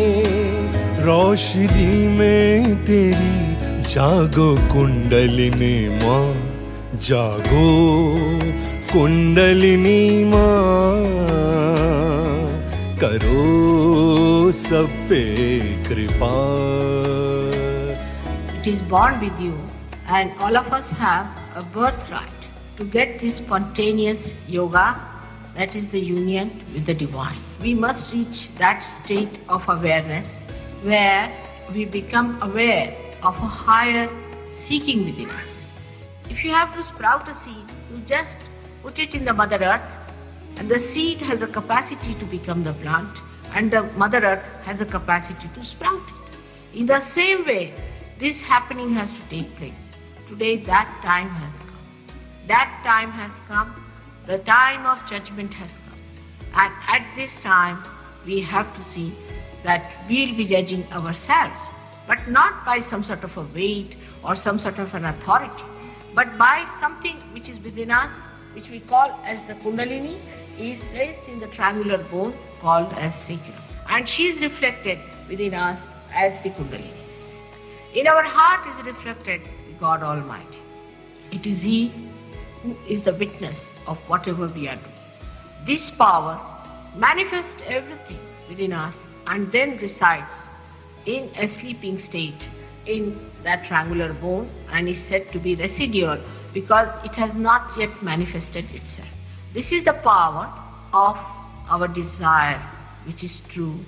रोशनी में तेरी जागो कुंडलिनी माँ, जागो कुंडलिनी माँ। करो सब पे कृपा। It is born with you, and all of us have a birthright to get this spontaneous yoga, that is the union with the divine. We must reach that state of awareness where we become aware of a higher seeking within us. If you have to sprout a seed, you just put it in the Mother Earth, and the seed has a capacity to become the plant, and the Mother Earth has a capacity to sprout it. In the same way, this happening has to take place. Today that time has come. That time has come. The time of judgment has come. And at this time, we have to see that we'll be judging ourselves, but not by some sort of a weight or some sort of an authority, but by something which is within us, which we call as the Kundalini, is placed in the triangular bone called as sacrum. And she is reflected within us as the Kundalini. In our heart is reflected God Almighty. It is He who is the witness of whatever we are doing. This power manifests everything within us and then resides in a sleeping state in that triangular bone and is said to be residual because it has not yet manifested itself. This is the power of our desire, which is true,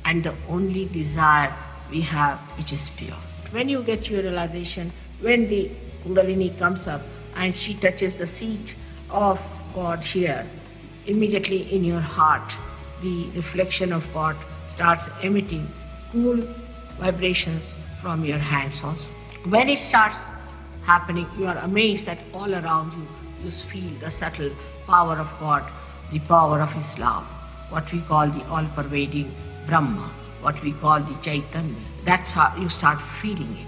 and the only desire we have, which is pure. When you get your realization, when the Kundalini comes up and she touches the seat of God here, immediately in your heart, the reflection of God starts emitting cool vibrations from your hands also. When it starts happening, you are amazed that all around you, you feel the subtle power of God, the power of Islam, what we call the all-pervading Brahma, what we call the Chaitanya. That's how you start feeling it.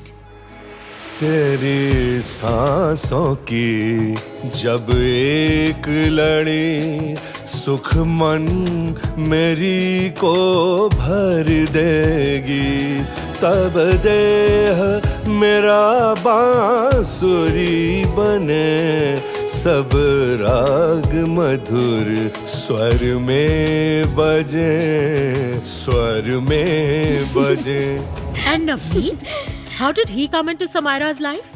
तेरी सांसों की जब एक लड़ी सुख मन मेरी को भर देगी, तब देह मेरा बांसुरी बने, सब राग मधुर स्वर में बजे, स्वर में बजे. And Navneet, how did he come into Samira's life?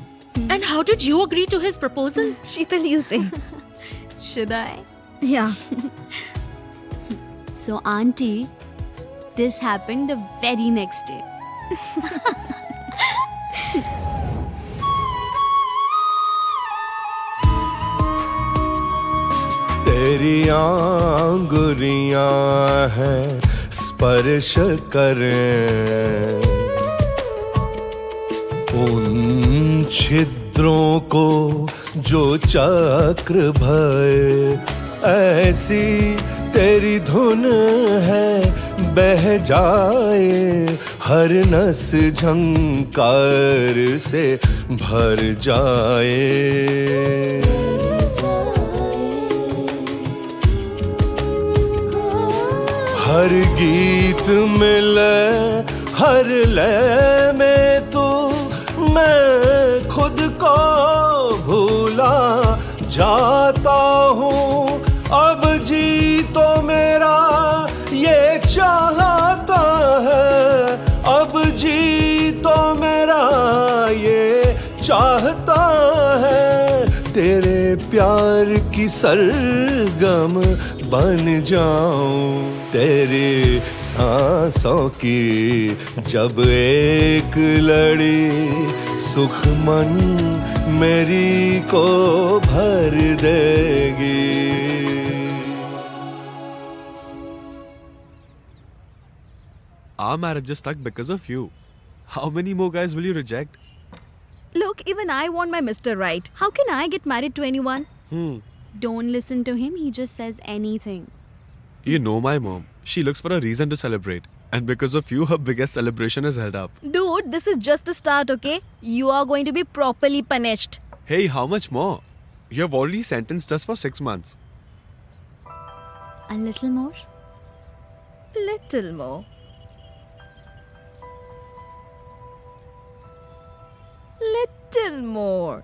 And how did you agree to his proposal? Sheetal, you say. Should I? Yeah. So, Auntie, this happened the very next day. तेरी आंगुरियां हैं स्पर्श करें उन छिद्रों को जो चक्र भये, ऐसी तेरी धुन है बह जाए, हर नस झंकार से भर जाए. हर गीत मिले हर लय में तू, मैं खुद को भूला जाता हूँ। अब जी तो मेरा ये चाहता है, अब जी तो मेरा ये चाहता है, तेरे प्यार की सरगम बन जाऊं, तेरी सांसों की जब एक लड़ी सुख मन मेरी को भर देगी। Our marriage is stuck because of you. How many more guys will you reject? Look, even I want my Mr. Right. How can I get married to anyone? Don't listen to him, he just says anything. You know my mom. She looks for a reason to celebrate. And because of you, her biggest celebration is held up. Dude, this is just a start, okay? You are going to be properly punished. Hey, how much more? You have already sentenced us for 6 months. A little more? Little more. Little more.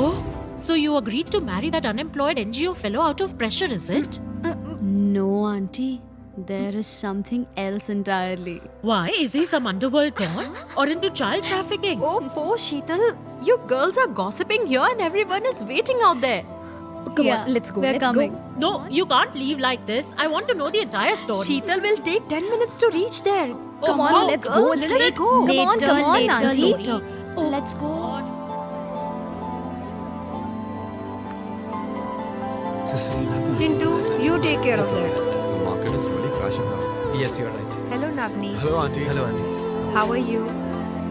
Oh, so you agreed to marry that unemployed NGO fellow out of pressure, is it? No, auntie. There is something else entirely. Why? Is he some underworld don or into child trafficking? Oh, Sheetal, you girls are gossiping here and everyone is waiting out there. Come on, let's go. We're Let's coming. go. No, you can't leave like this. I want to know the entire story. Sheetal will take 10 minutes to reach there. Come Oh, on, let's go. girls, Let's go. Later, Come on, later, auntie. later. Let's go. Tintu, you take care of that. The market is really crashing now. Yes, you're right. Hello, Navneet. Hello, auntie. Hello, auntie. How are you?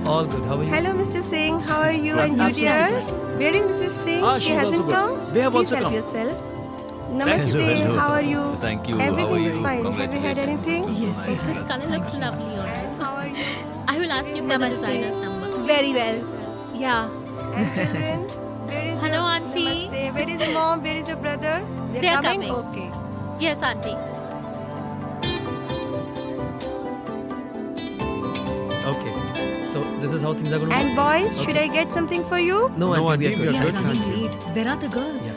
All good. How are you? Hello, Mr. Singh. How are you and you, dear? Where is Mrs. Singh? Ah, She she's hasn't also good. come? They have Please also help come. yourself. Hello, Namaste. hello. How are you? Thank you. Everything How are is you? fine. Have you had anything? Yes, this color looks lovely on you. And how are you? I will ask you for the Namaste. designer's number. Very well. Yeah. And children? Where is Hello, your auntie. Namaste. Where is your mom? Where is your brother? They are coming. Okay. Yes, auntie. Okay. So this is how things are going to And go. boys, should I get something for you? No, No, auntie, auntie, we are we are good. good. Running thank you. late. Where are the girls?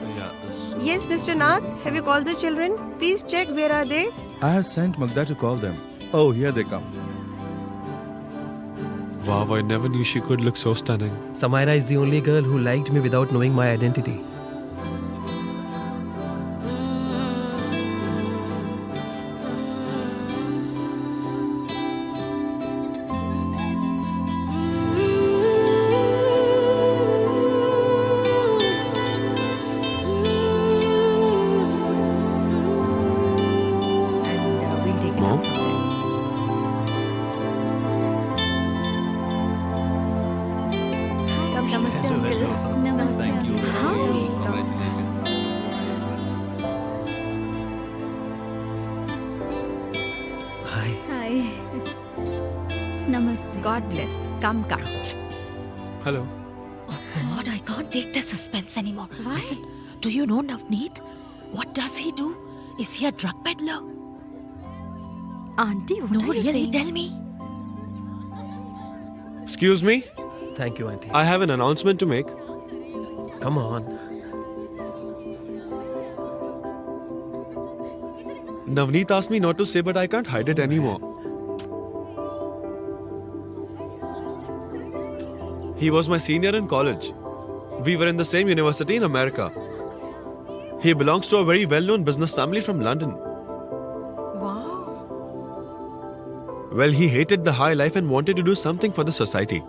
Yes, Mr. Nath. Have you called the children? Please check where are they? I have sent Magda to call them. Oh, here they come. Wow, I never knew she could look so stunning. Samaira is the only girl who liked me without knowing my identity. And we'll take it Mom? up from there. Namaste, uncle. Namaste. Thank you. How? Congratulations. Hi. Hi. Namaste. God bless. Come. Hello. God, I can't take the suspense anymore. Listen, do you know Navneet? What does he do? Is he a drug peddler? Auntie, what No, are you really, saying? tell me. Excuse me. Thank you, auntie. I have an announcement to make. Come on. Navneet asked me not to say, but I can't hide it anymore. He was my senior in college. We were in the same university in America. He belongs to a very well-known business family from London. Wow. Well, he hated the high life and wanted to do something for the society.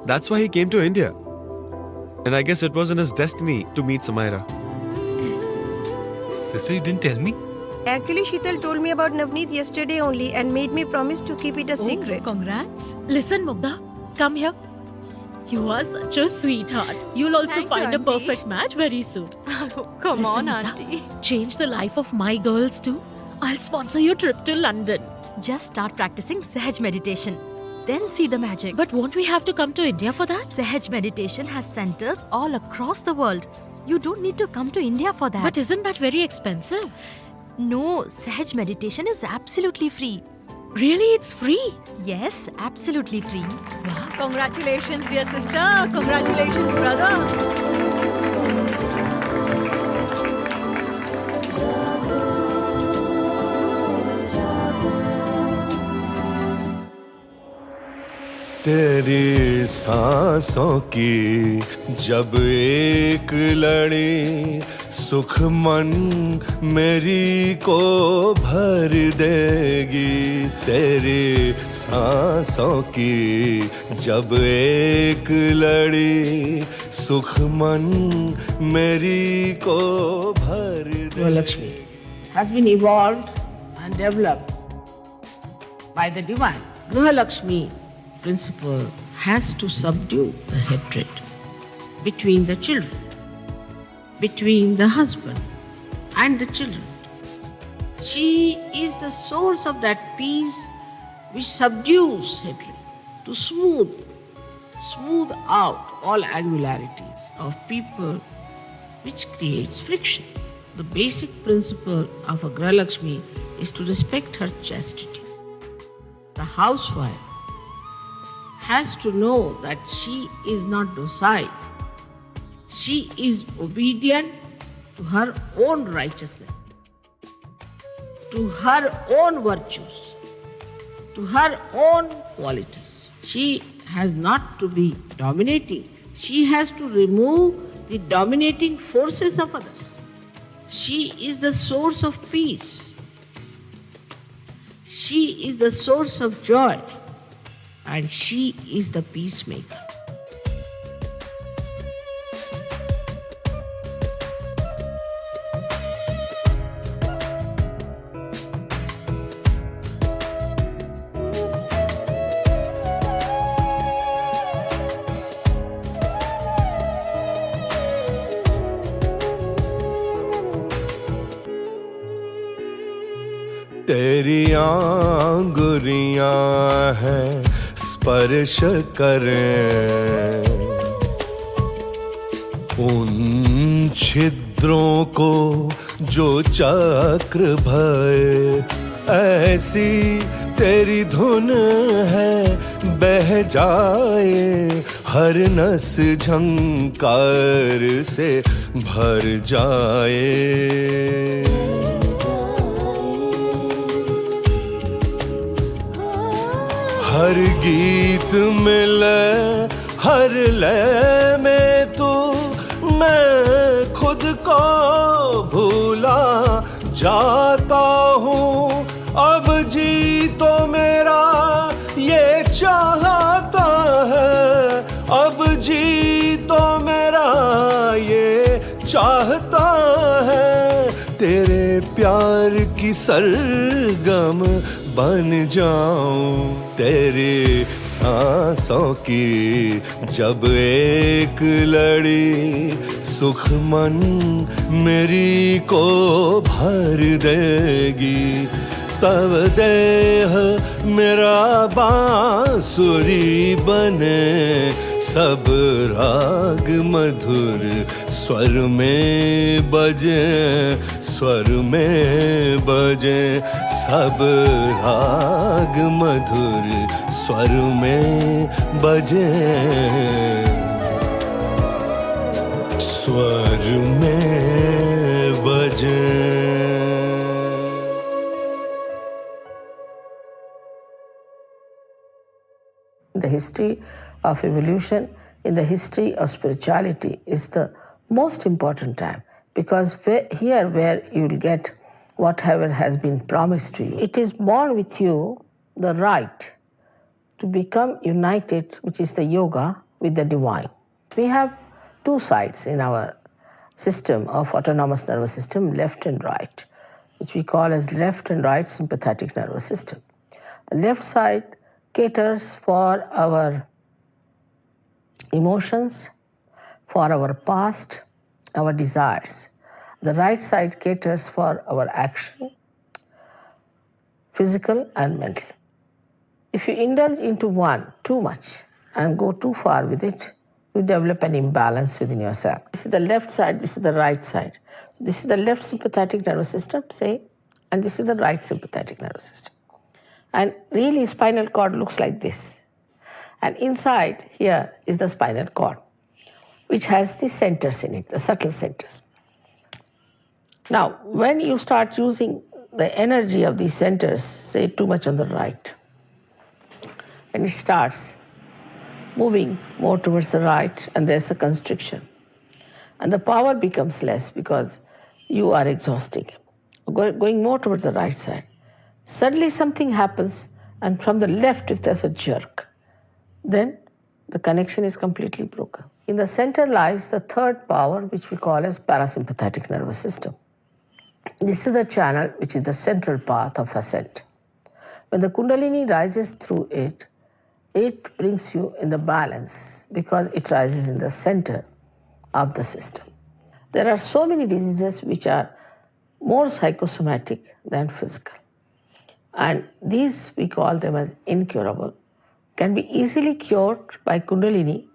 That's why he came to India. And I guess it was in his destiny to meet Samaira. Sister, you didn't tell me? Actually, Sheetal told me about Navneet yesterday only and made me promise to keep it a secret. Congrats. Listen, Mugdha, come here. You are such a sweetheart. You'll also Thank you, find a Auntie. perfect match very soon. Come on, Listen, Auntie. Change the life of my girls too. I'll sponsor your trip to London. Just start practicing Sahaj meditation. Then see the magic. But won't we have to come to India for that? Sahaj meditation has centers all across the world. You don't need to come to India for that. But isn't that very expensive? No, Sahaj meditation is absolutely free. Really, it's free? Yes, absolutely free. Wow. Congratulations, dear sister. Congratulations, brother. तेरी सांसों की जब एक लड़ी सुख मन मेरी को भर देगी तेरी सांसों की जब एक लड़ी सुख मन मेरी को भर देगी Grihalakshmi has been evolved and developed by the divine. Grihalakshmi principle has to subdue the hatred between the children, between the husband and the children. She is the source of that peace which subdues hatred to smooth out all angularities of people, which creates friction. The basic principle of a Grihalakshmi is to respect her chastity. The housewife has to know that she is not docile. She is obedient to her own righteousness, to her own virtues, to her own qualities. She has not to be dominating. She has to remove the dominating forces of others. She is the source of peace. She is the source of joy. And she is the peacemaker. तेरी आंगुरियां हैं स्पर्श करें उन छिद्रों को जो चक्र भये ऐसी तेरी धुन है बह जाए हर नस झंकार से भर जाए हर गीत में लय हर लय में तू मैं खुद को भूला जाता हूँ अब जी तो मेरा ये चाहता है अब जी तो मेरा ये चाहता है तेरे प्यार की सरगम बन जाऊं तेरी सांसों की जब एक लड़ी सुख मन मेरी को भर देगी तब देह मेरा बांसुरी बने सब राग मधुर स्वर में बजे स्वर में बजे सब राग मधुर स्वर में बजे स्वर में बजे The history of evolution, in the history of spirituality, is the most important time because here where you will get whatever has been promised to you. It is born with you the right to become united, which is the yoga, with the divine. We have two sides in our system of autonomous nervous system, left and right, which we call as left and right sympathetic nervous system. The left side caters for our emotions, for our past, our desires. The right side caters for our action, physical and mental. If you indulge into one too much and go too far with it, you develop an imbalance within yourself. This is the left side, this is the right side. So this is the left sympathetic nervous system, say, and this is the right sympathetic nervous system. And really, spinal cord looks like this. And inside here is the spinal cord, which has the centers in it, the subtle centers. Now, when you start using the energy of these centers, say too much on the right, and it starts moving more towards the right, and there's a constriction. And the power becomes less because you are exhausting. Going more towards the right side. Suddenly something happens, and from the left, if there's a jerk, then the connection is completely broken. In the center lies the third power, which we call as parasympathetic nervous system. This is the channel which is the central path of ascent. When the Kundalini rises through it, it brings you in the balance because it rises in the center of the system. There are so many diseases which are more psychosomatic than physical. And these, we call them as incurable, can be easily cured by Kundalini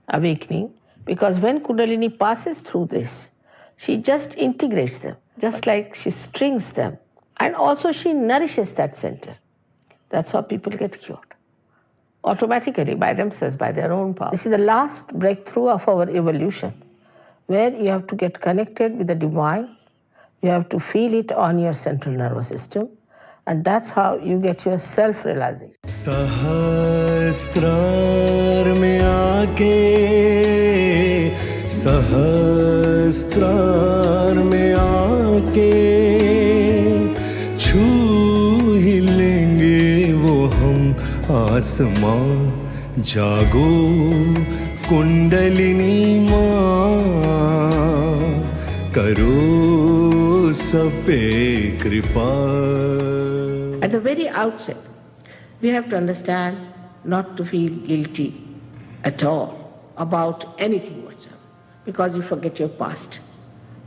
awakening, because when Kundalini passes through this, she just integrates them, just like she strings them. And also she nourishes that center. That's how people get cured. Automatically, by themselves, by their own power. This is the last breakthrough of our evolution, where you have to get connected with the divine, you have to feel it on your central nervous system, and that's how you get your self-realization. सहस्त्रार में आके सहस्त्रार में आके छू ही लेंगे वो हम आसमां जागो कुंडलिनी माँ करो सब पे कृपा. At the very outset, we have to understand not to feel guilty at all about anything whatsoever, because you forget your past.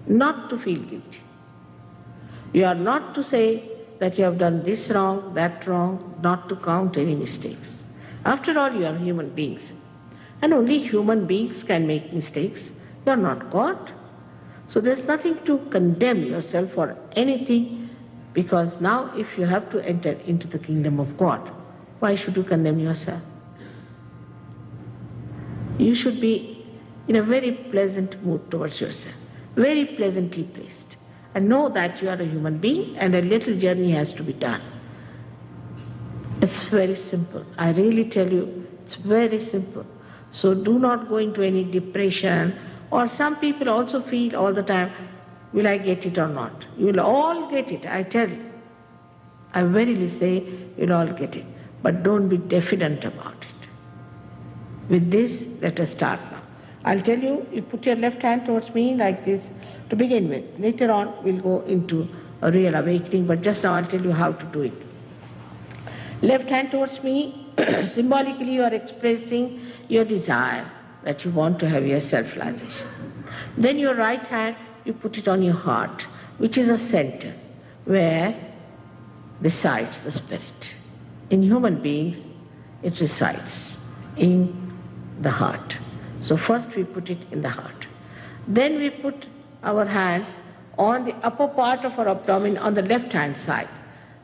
Not to feel guilty. You are not to say that you have done this wrong, that wrong, not to count any mistakes. After all, you are human beings. And only human beings can make mistakes. You are not God. So there's nothing to condemn yourself for anything, because now if you have to enter into the kingdom of God, why should you condemn yourself? You should be in a very pleasant mood towards yourself, very pleasantly placed, and know that you are a human being and a little journey has to be done. It's very simple. I really tell you, it's very simple. So do not go into any depression, or some people also feel all the time, will I get it or not? You will all get it, I tell you. I verily say you'll all get it. But don't be diffident about it. With this, let us start now. I'll tell you, you put your left hand towards me like this to begin with. Later on, we'll go into a real awakening, but just now I'll tell you how to do it. Left hand towards me, symbolically you are expressing your desire that you want to have your self-realization. Then your right hand, you put it on your heart, which is a center where resides the spirit. In human beings, it resides in the heart. So first we put it in the heart. Then we put our hand on the upper part of our abdomen on the left-hand side.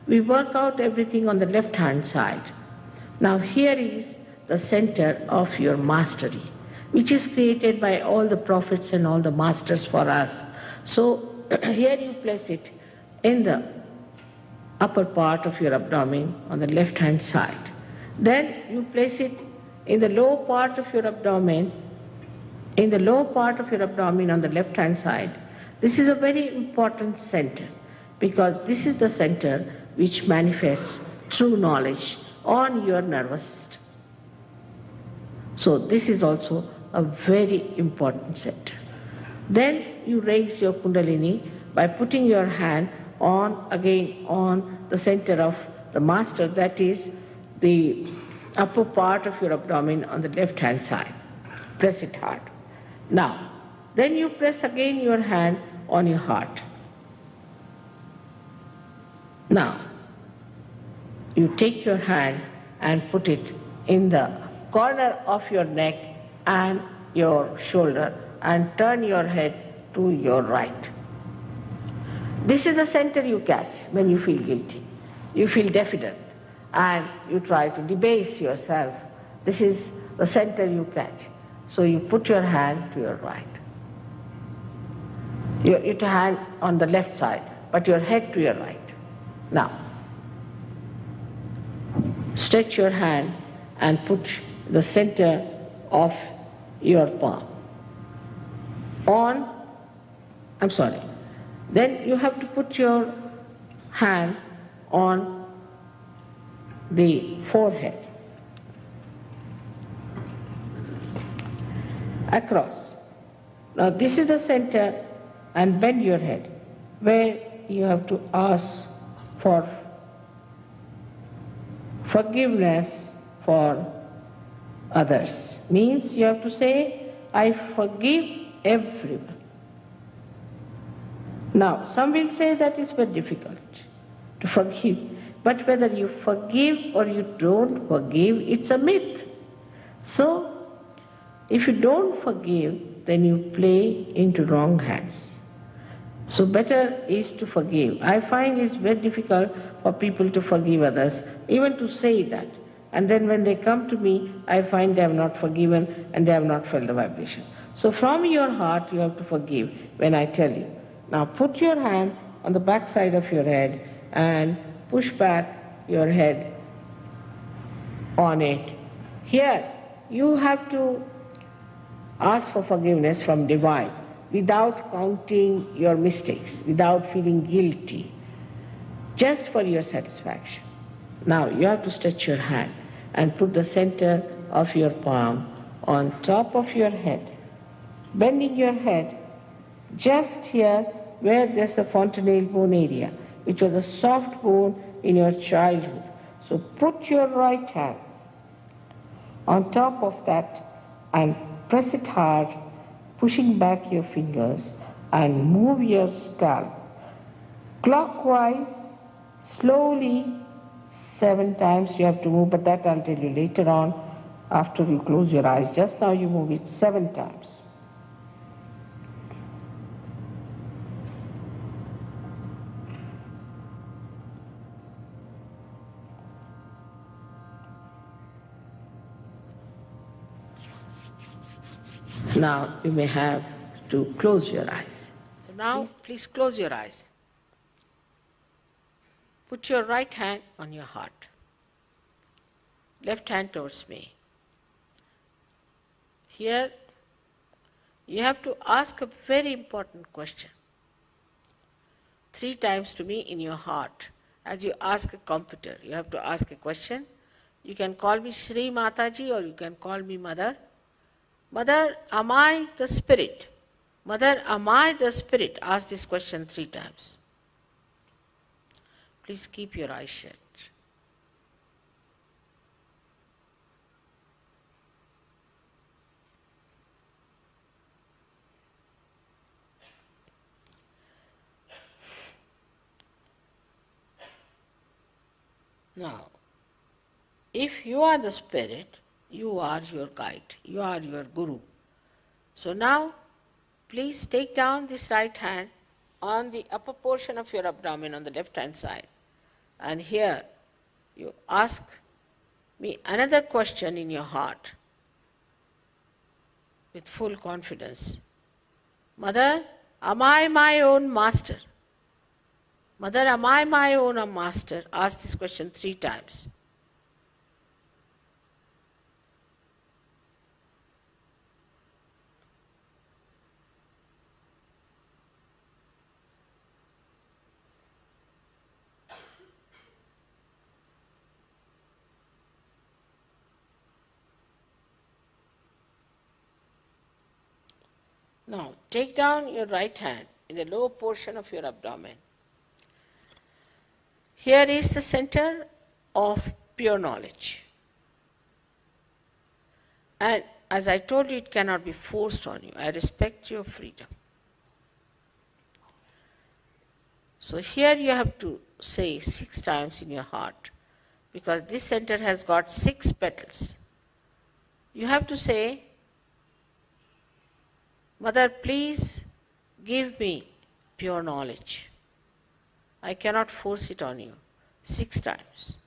We work out everything on the left-hand side. Now here is the center of your mastery, which is created by all the prophets and all the masters for us. So here you place it in the upper part of your abdomen on the left-hand side. Then you place it in the lower part of your abdomen, on the left-hand side. This is a very important center, because this is the center which manifests true knowledge on your nervous system. So this is also a very important center. Then you raise your Kundalini by putting your hand on the center of the master, that is the upper part of your abdomen on the left-hand side. Press it hard. Now, then you press again your hand on your heart. Now, you take your hand and put it in the corner of your neck and your shoulder and turn your head to your right. This is the center you catch when you feel guilty. You feel diffident and you try to debase yourself. This is the center you catch. So you put your hand to your right. Your hand on the left side, but your head to your right. Now, stretch your hand and put the center of your palm on, then you have to put your hand on the forehead, across. Now this is the center, and bend your head, where you have to ask for forgiveness for others. Means you have to say, I forgive everyone. Now, some will say that is very difficult to forgive, but whether you forgive or you don't forgive, it's a myth. So, if you don't forgive, then you play into wrong hands. So better is to forgive. I find it's very difficult for people to forgive others, even to say that. And then when they come to me, I find they have not forgiven and they have not felt the vibration. So from your heart you have to forgive when I tell you. Now put your hand on the back side of your head and push back your head on it. Here you have to ask for forgiveness from Divine without counting your mistakes, without feeling guilty, just for your satisfaction. Now you have to stretch your hand and put the center of your palm on top of your head, bending your head just here where there's a fontanelle bone area, which was a soft bone in your childhood. So put your right hand on top of that and press it hard, pushing back your fingers, and move your scalp clockwise, slowly, 7 times you have to move, but that I'll tell you later on after you close your eyes. Just now you move it 7 times. Now you may have to close your eyes. So now please close your eyes. Put your right hand on your heart, left hand towards me. Here you have to ask a very important question 3 times to me in your heart. As you ask a computer, you have to ask a question. You can call me Shri Mataji or you can call me Mother. Mother, am I the spirit? Mother, am I the spirit? Ask this question 3 times. Please keep your eyes shut. Now, if you are the spirit, you are your guide, you are your guru. So now, please take down this right hand on the upper portion of your abdomen on the left hand side. And here, you ask me another question in your heart with full confidence. Mother, am I my own master? Mother, am I my own master? Ask this question 3 times. Now, take down your right hand in the lower portion of your abdomen. Here is the center of pure knowledge. And as I told you, it cannot be forced on you. I respect your freedom. So here you have to say 6 times in your heart, because this center has got 6 petals. You have to say, Mother, please give me pure knowledge. I cannot force it on you. 6 times.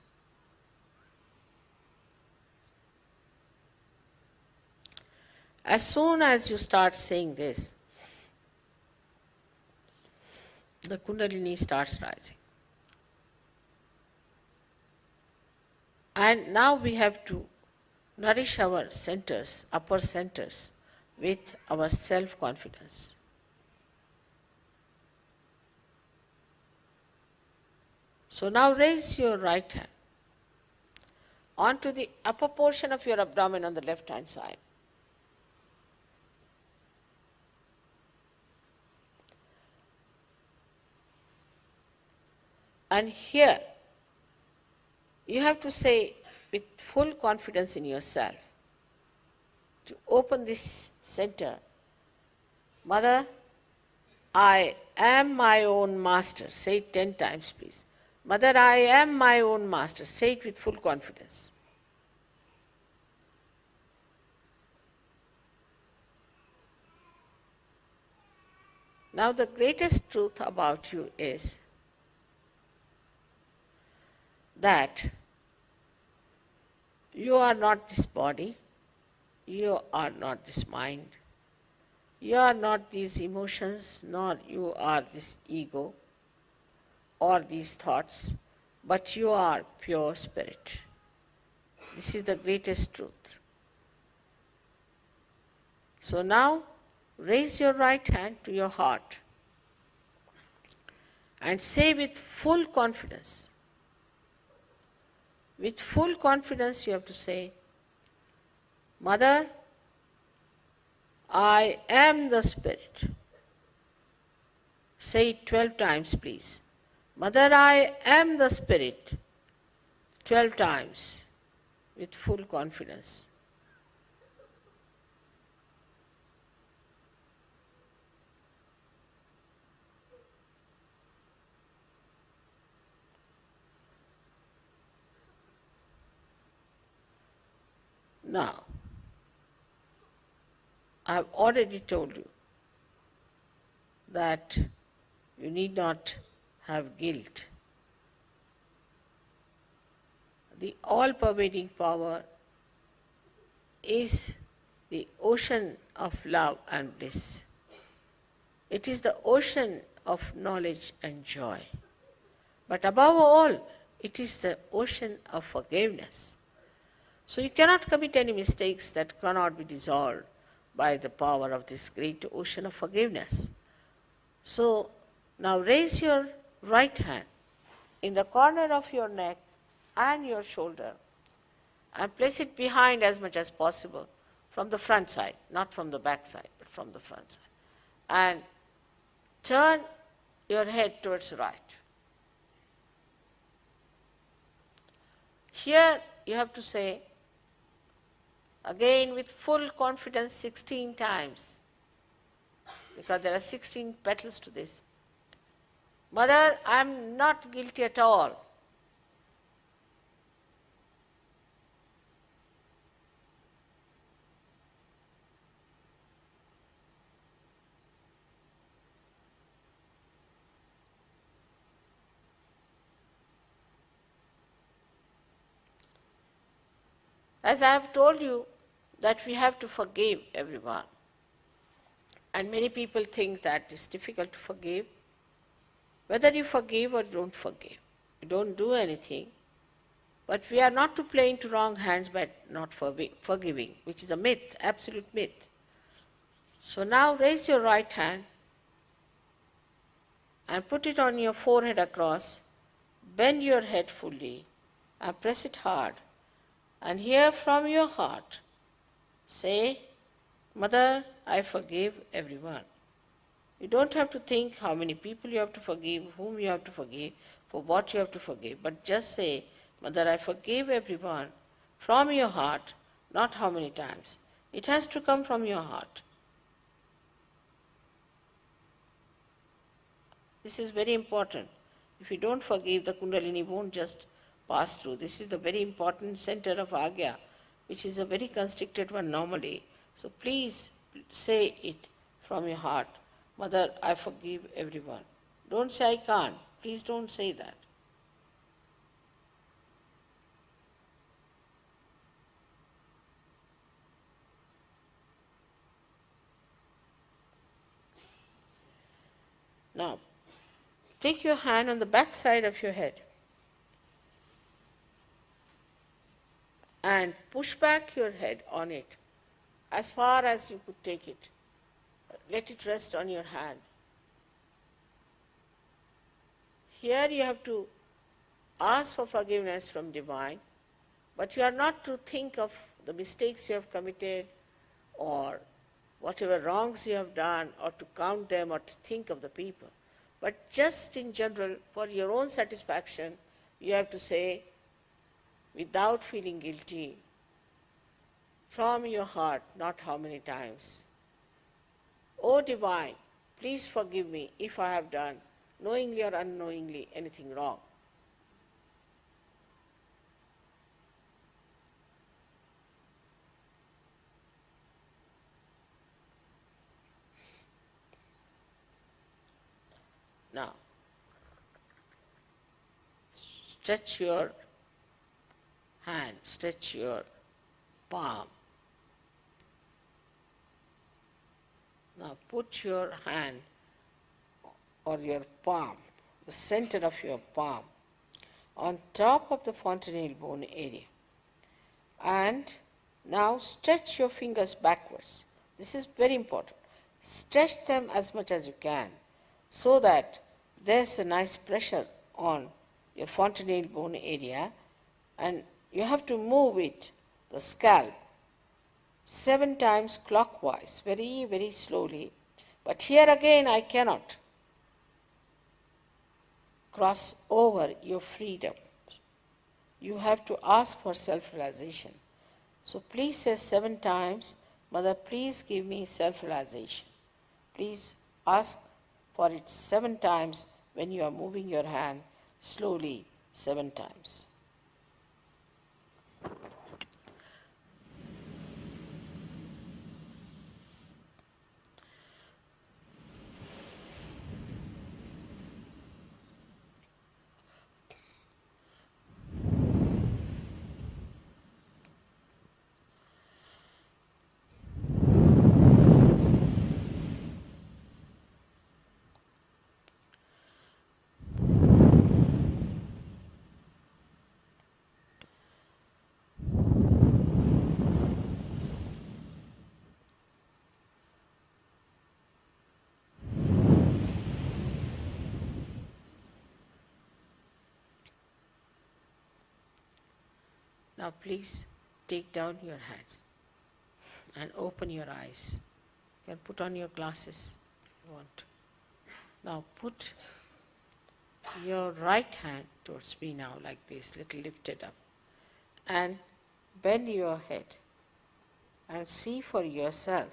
As soon as you start saying this, the Kundalini starts rising. And now we have to nourish our centers, upper centers, with our self-confidence. So now raise your right hand onto the upper portion of your abdomen on the left hand side. And here, you have to say with full confidence in yourself, to open this center, Mother, I am my own master. Say it 10 times, please. Mother, I am my own master. Say it with full confidence. Now the greatest truth about you is that you are not this body, you are not this mind, you are not these emotions, nor you are this ego or these thoughts, but you are pure spirit. This is the greatest truth. So now raise your right hand to your heart and say with full confidence, with full confidence you have to say, Mother, I am the Spirit. Say it 12 times, please. Mother, I am the Spirit. 12 times with full confidence. Now, I have already told you that you need not have guilt. The all-pervading power is the ocean of love and bliss. It is the ocean of knowledge and joy. But above all, it is the ocean of forgiveness. So you cannot commit any mistakes that cannot be dissolved by the power of this great ocean of forgiveness. So now raise your right hand in the corner of your neck and your shoulder and place it behind as much as possible from the front side, not from the back side, but from the front side. And turn your head towards the right. Here you have to say, again with full confidence 16 times, because there are 16 petals to this. Mother, I am not guilty at all. As I have told you, that we have to forgive everyone. And many people think that it's difficult to forgive. Whether you forgive or don't forgive, you don't do anything. But we are not to play into wrong hands by not forgiving, which is a myth, absolute myth. So now raise your right hand and put it on your forehead across, bend your head fully and press it hard. And here from your heart, say, Mother, I forgive everyone. You don't have to think how many people you have to forgive, whom you have to forgive, for what you have to forgive, but just say, Mother, I forgive everyone from your heart, not how many times. It has to come from your heart. This is very important. If you don't forgive, the Kundalini won't just pass through. This is the very important center of Agya, which is a very constricted one normally. So please say it from your heart. Mother, I forgive everyone. Don't say I can't. Please don't say that. Now, take your hand on the back side of your head and push back your head on it as far as you could take it. Let it rest on your hand. Here you have to ask for forgiveness from Divine, but you are not to think of the mistakes you have committed or whatever wrongs you have done, or to count them, or to think of the people. But just in general, for your own satisfaction, you have to say, without feeling guilty, from your heart, not how many times, O Divine, please forgive me if I have done, knowingly or unknowingly, anything wrong. Now, stretch your hand, stretch your palm. Now put your hand or your palm, the center of your palm, on top of the fontanelle bone area. And now stretch your fingers backwards. This is very important. Stretch them as much as you can, so that there's a nice pressure on your fontanelle bone area, and you have to move it, the scalp, 7 times clockwise, very, very slowly. But here again I cannot cross over your freedom. You have to ask for self-realization. So please say 7 times, Mother, please give me self-realization. Please ask for it 7 times when you are moving your hand slowly 7 times. Now please take down your hands and open your eyes. You can put on your glasses if you want. Now put your right hand towards me now like this, little lifted up, and bend your head and see for yourself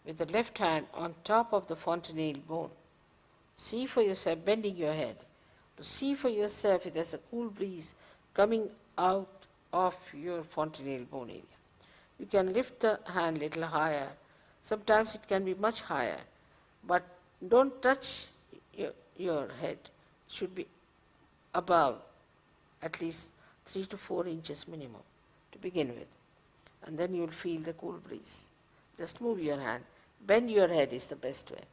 with the left hand on top of the fontanelle bone. See for yourself, bending your head, to see for yourself if there's a cool breeze coming out of your fontanelle bone area. You can lift the hand a little higher. Sometimes it can be much higher, but don't touch your head. It should be above at least 3 to 4 inches minimum to begin with. And then you'll feel the cool breeze. Just move your hand. Bend your head is the best way.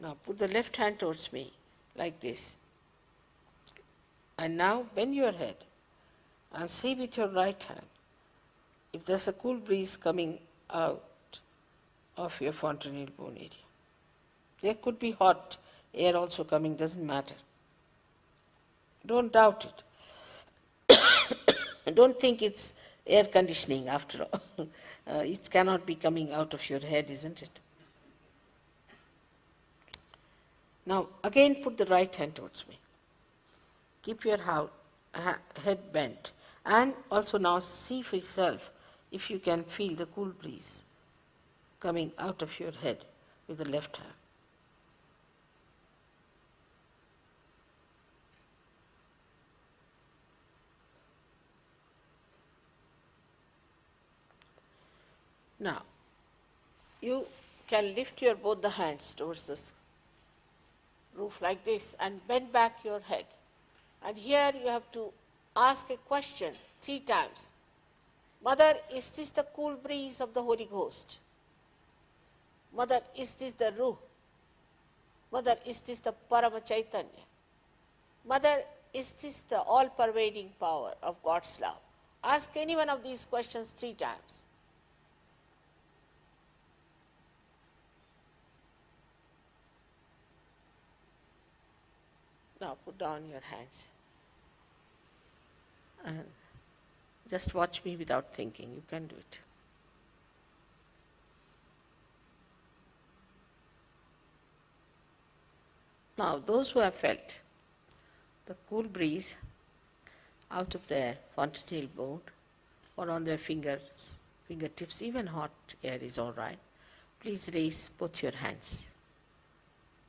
Now put the left hand towards me like this. And now bend your head and see with your right hand if there's a cool breeze coming out of your fontanelle bone area. There could be hot air also coming, doesn't matter. Don't doubt it. Don't think it's air conditioning after all. It cannot be coming out of your head, isn't it? Now again put the right hand towards me. Keep your head bent, and also now see for yourself if you can feel the cool breeze coming out of your head with the left hand. Now, you can lift your both the hands towards this roof like this and bend back your head. And here you have to ask a question 3 times. Mother, is this the cool breeze of the Holy Ghost? Mother, is this the Ruh? Mother, is this the Parama Chaitanya? Mother, is this the all-pervading power of God's love? Ask any one of these questions 3 times. Now put down your hands and just watch me without thinking. You can do it. Now those who have felt the cool breeze out of their fontanelle bone or on their fingertips, even hot air is all right. Please raise both your hands.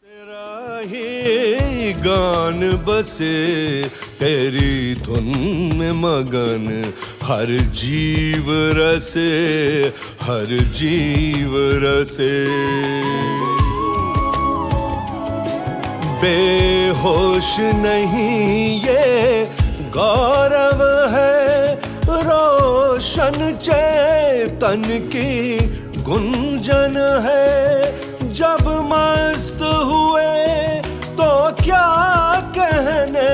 तेरा ही गान बसे तेरी धुन में मगन हर जीव रसे हर जीव रसे बेहोश नहीं ये गौरव है रोशन चेतन की गुंजन है जब मस्त हुए तो क्या कहने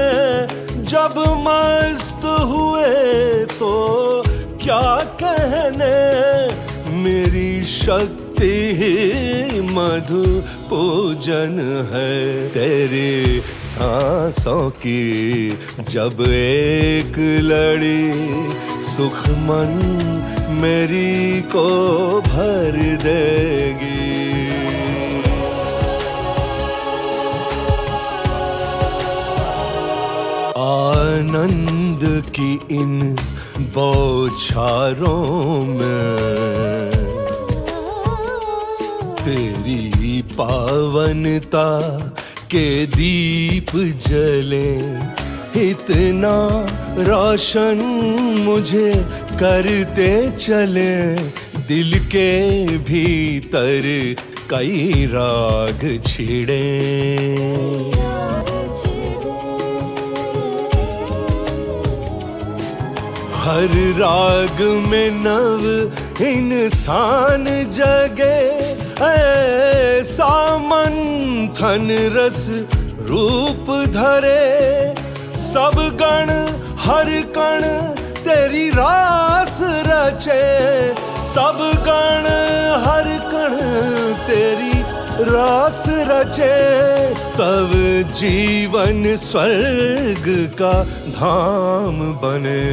जब मस्त हुए तो क्या कहने मेरी शक्ति ही मधु पूजन है तेरे सांसों की जब एक लड़ी सुख मन मेरी को भर देगी आनंद की इन बौछारों में तेरी पावनता के दीप जले इतना रोशन मुझे करते चले दिल के भीतर कई राग छिड़े हर राग में नव इंसान जगे ऐसा मंथन रस रूप धरे सब गण हर कण तेरी रास रचे सब गण हर कण तेरी रास रचे तब जीवन स्वर्ग का धाम बने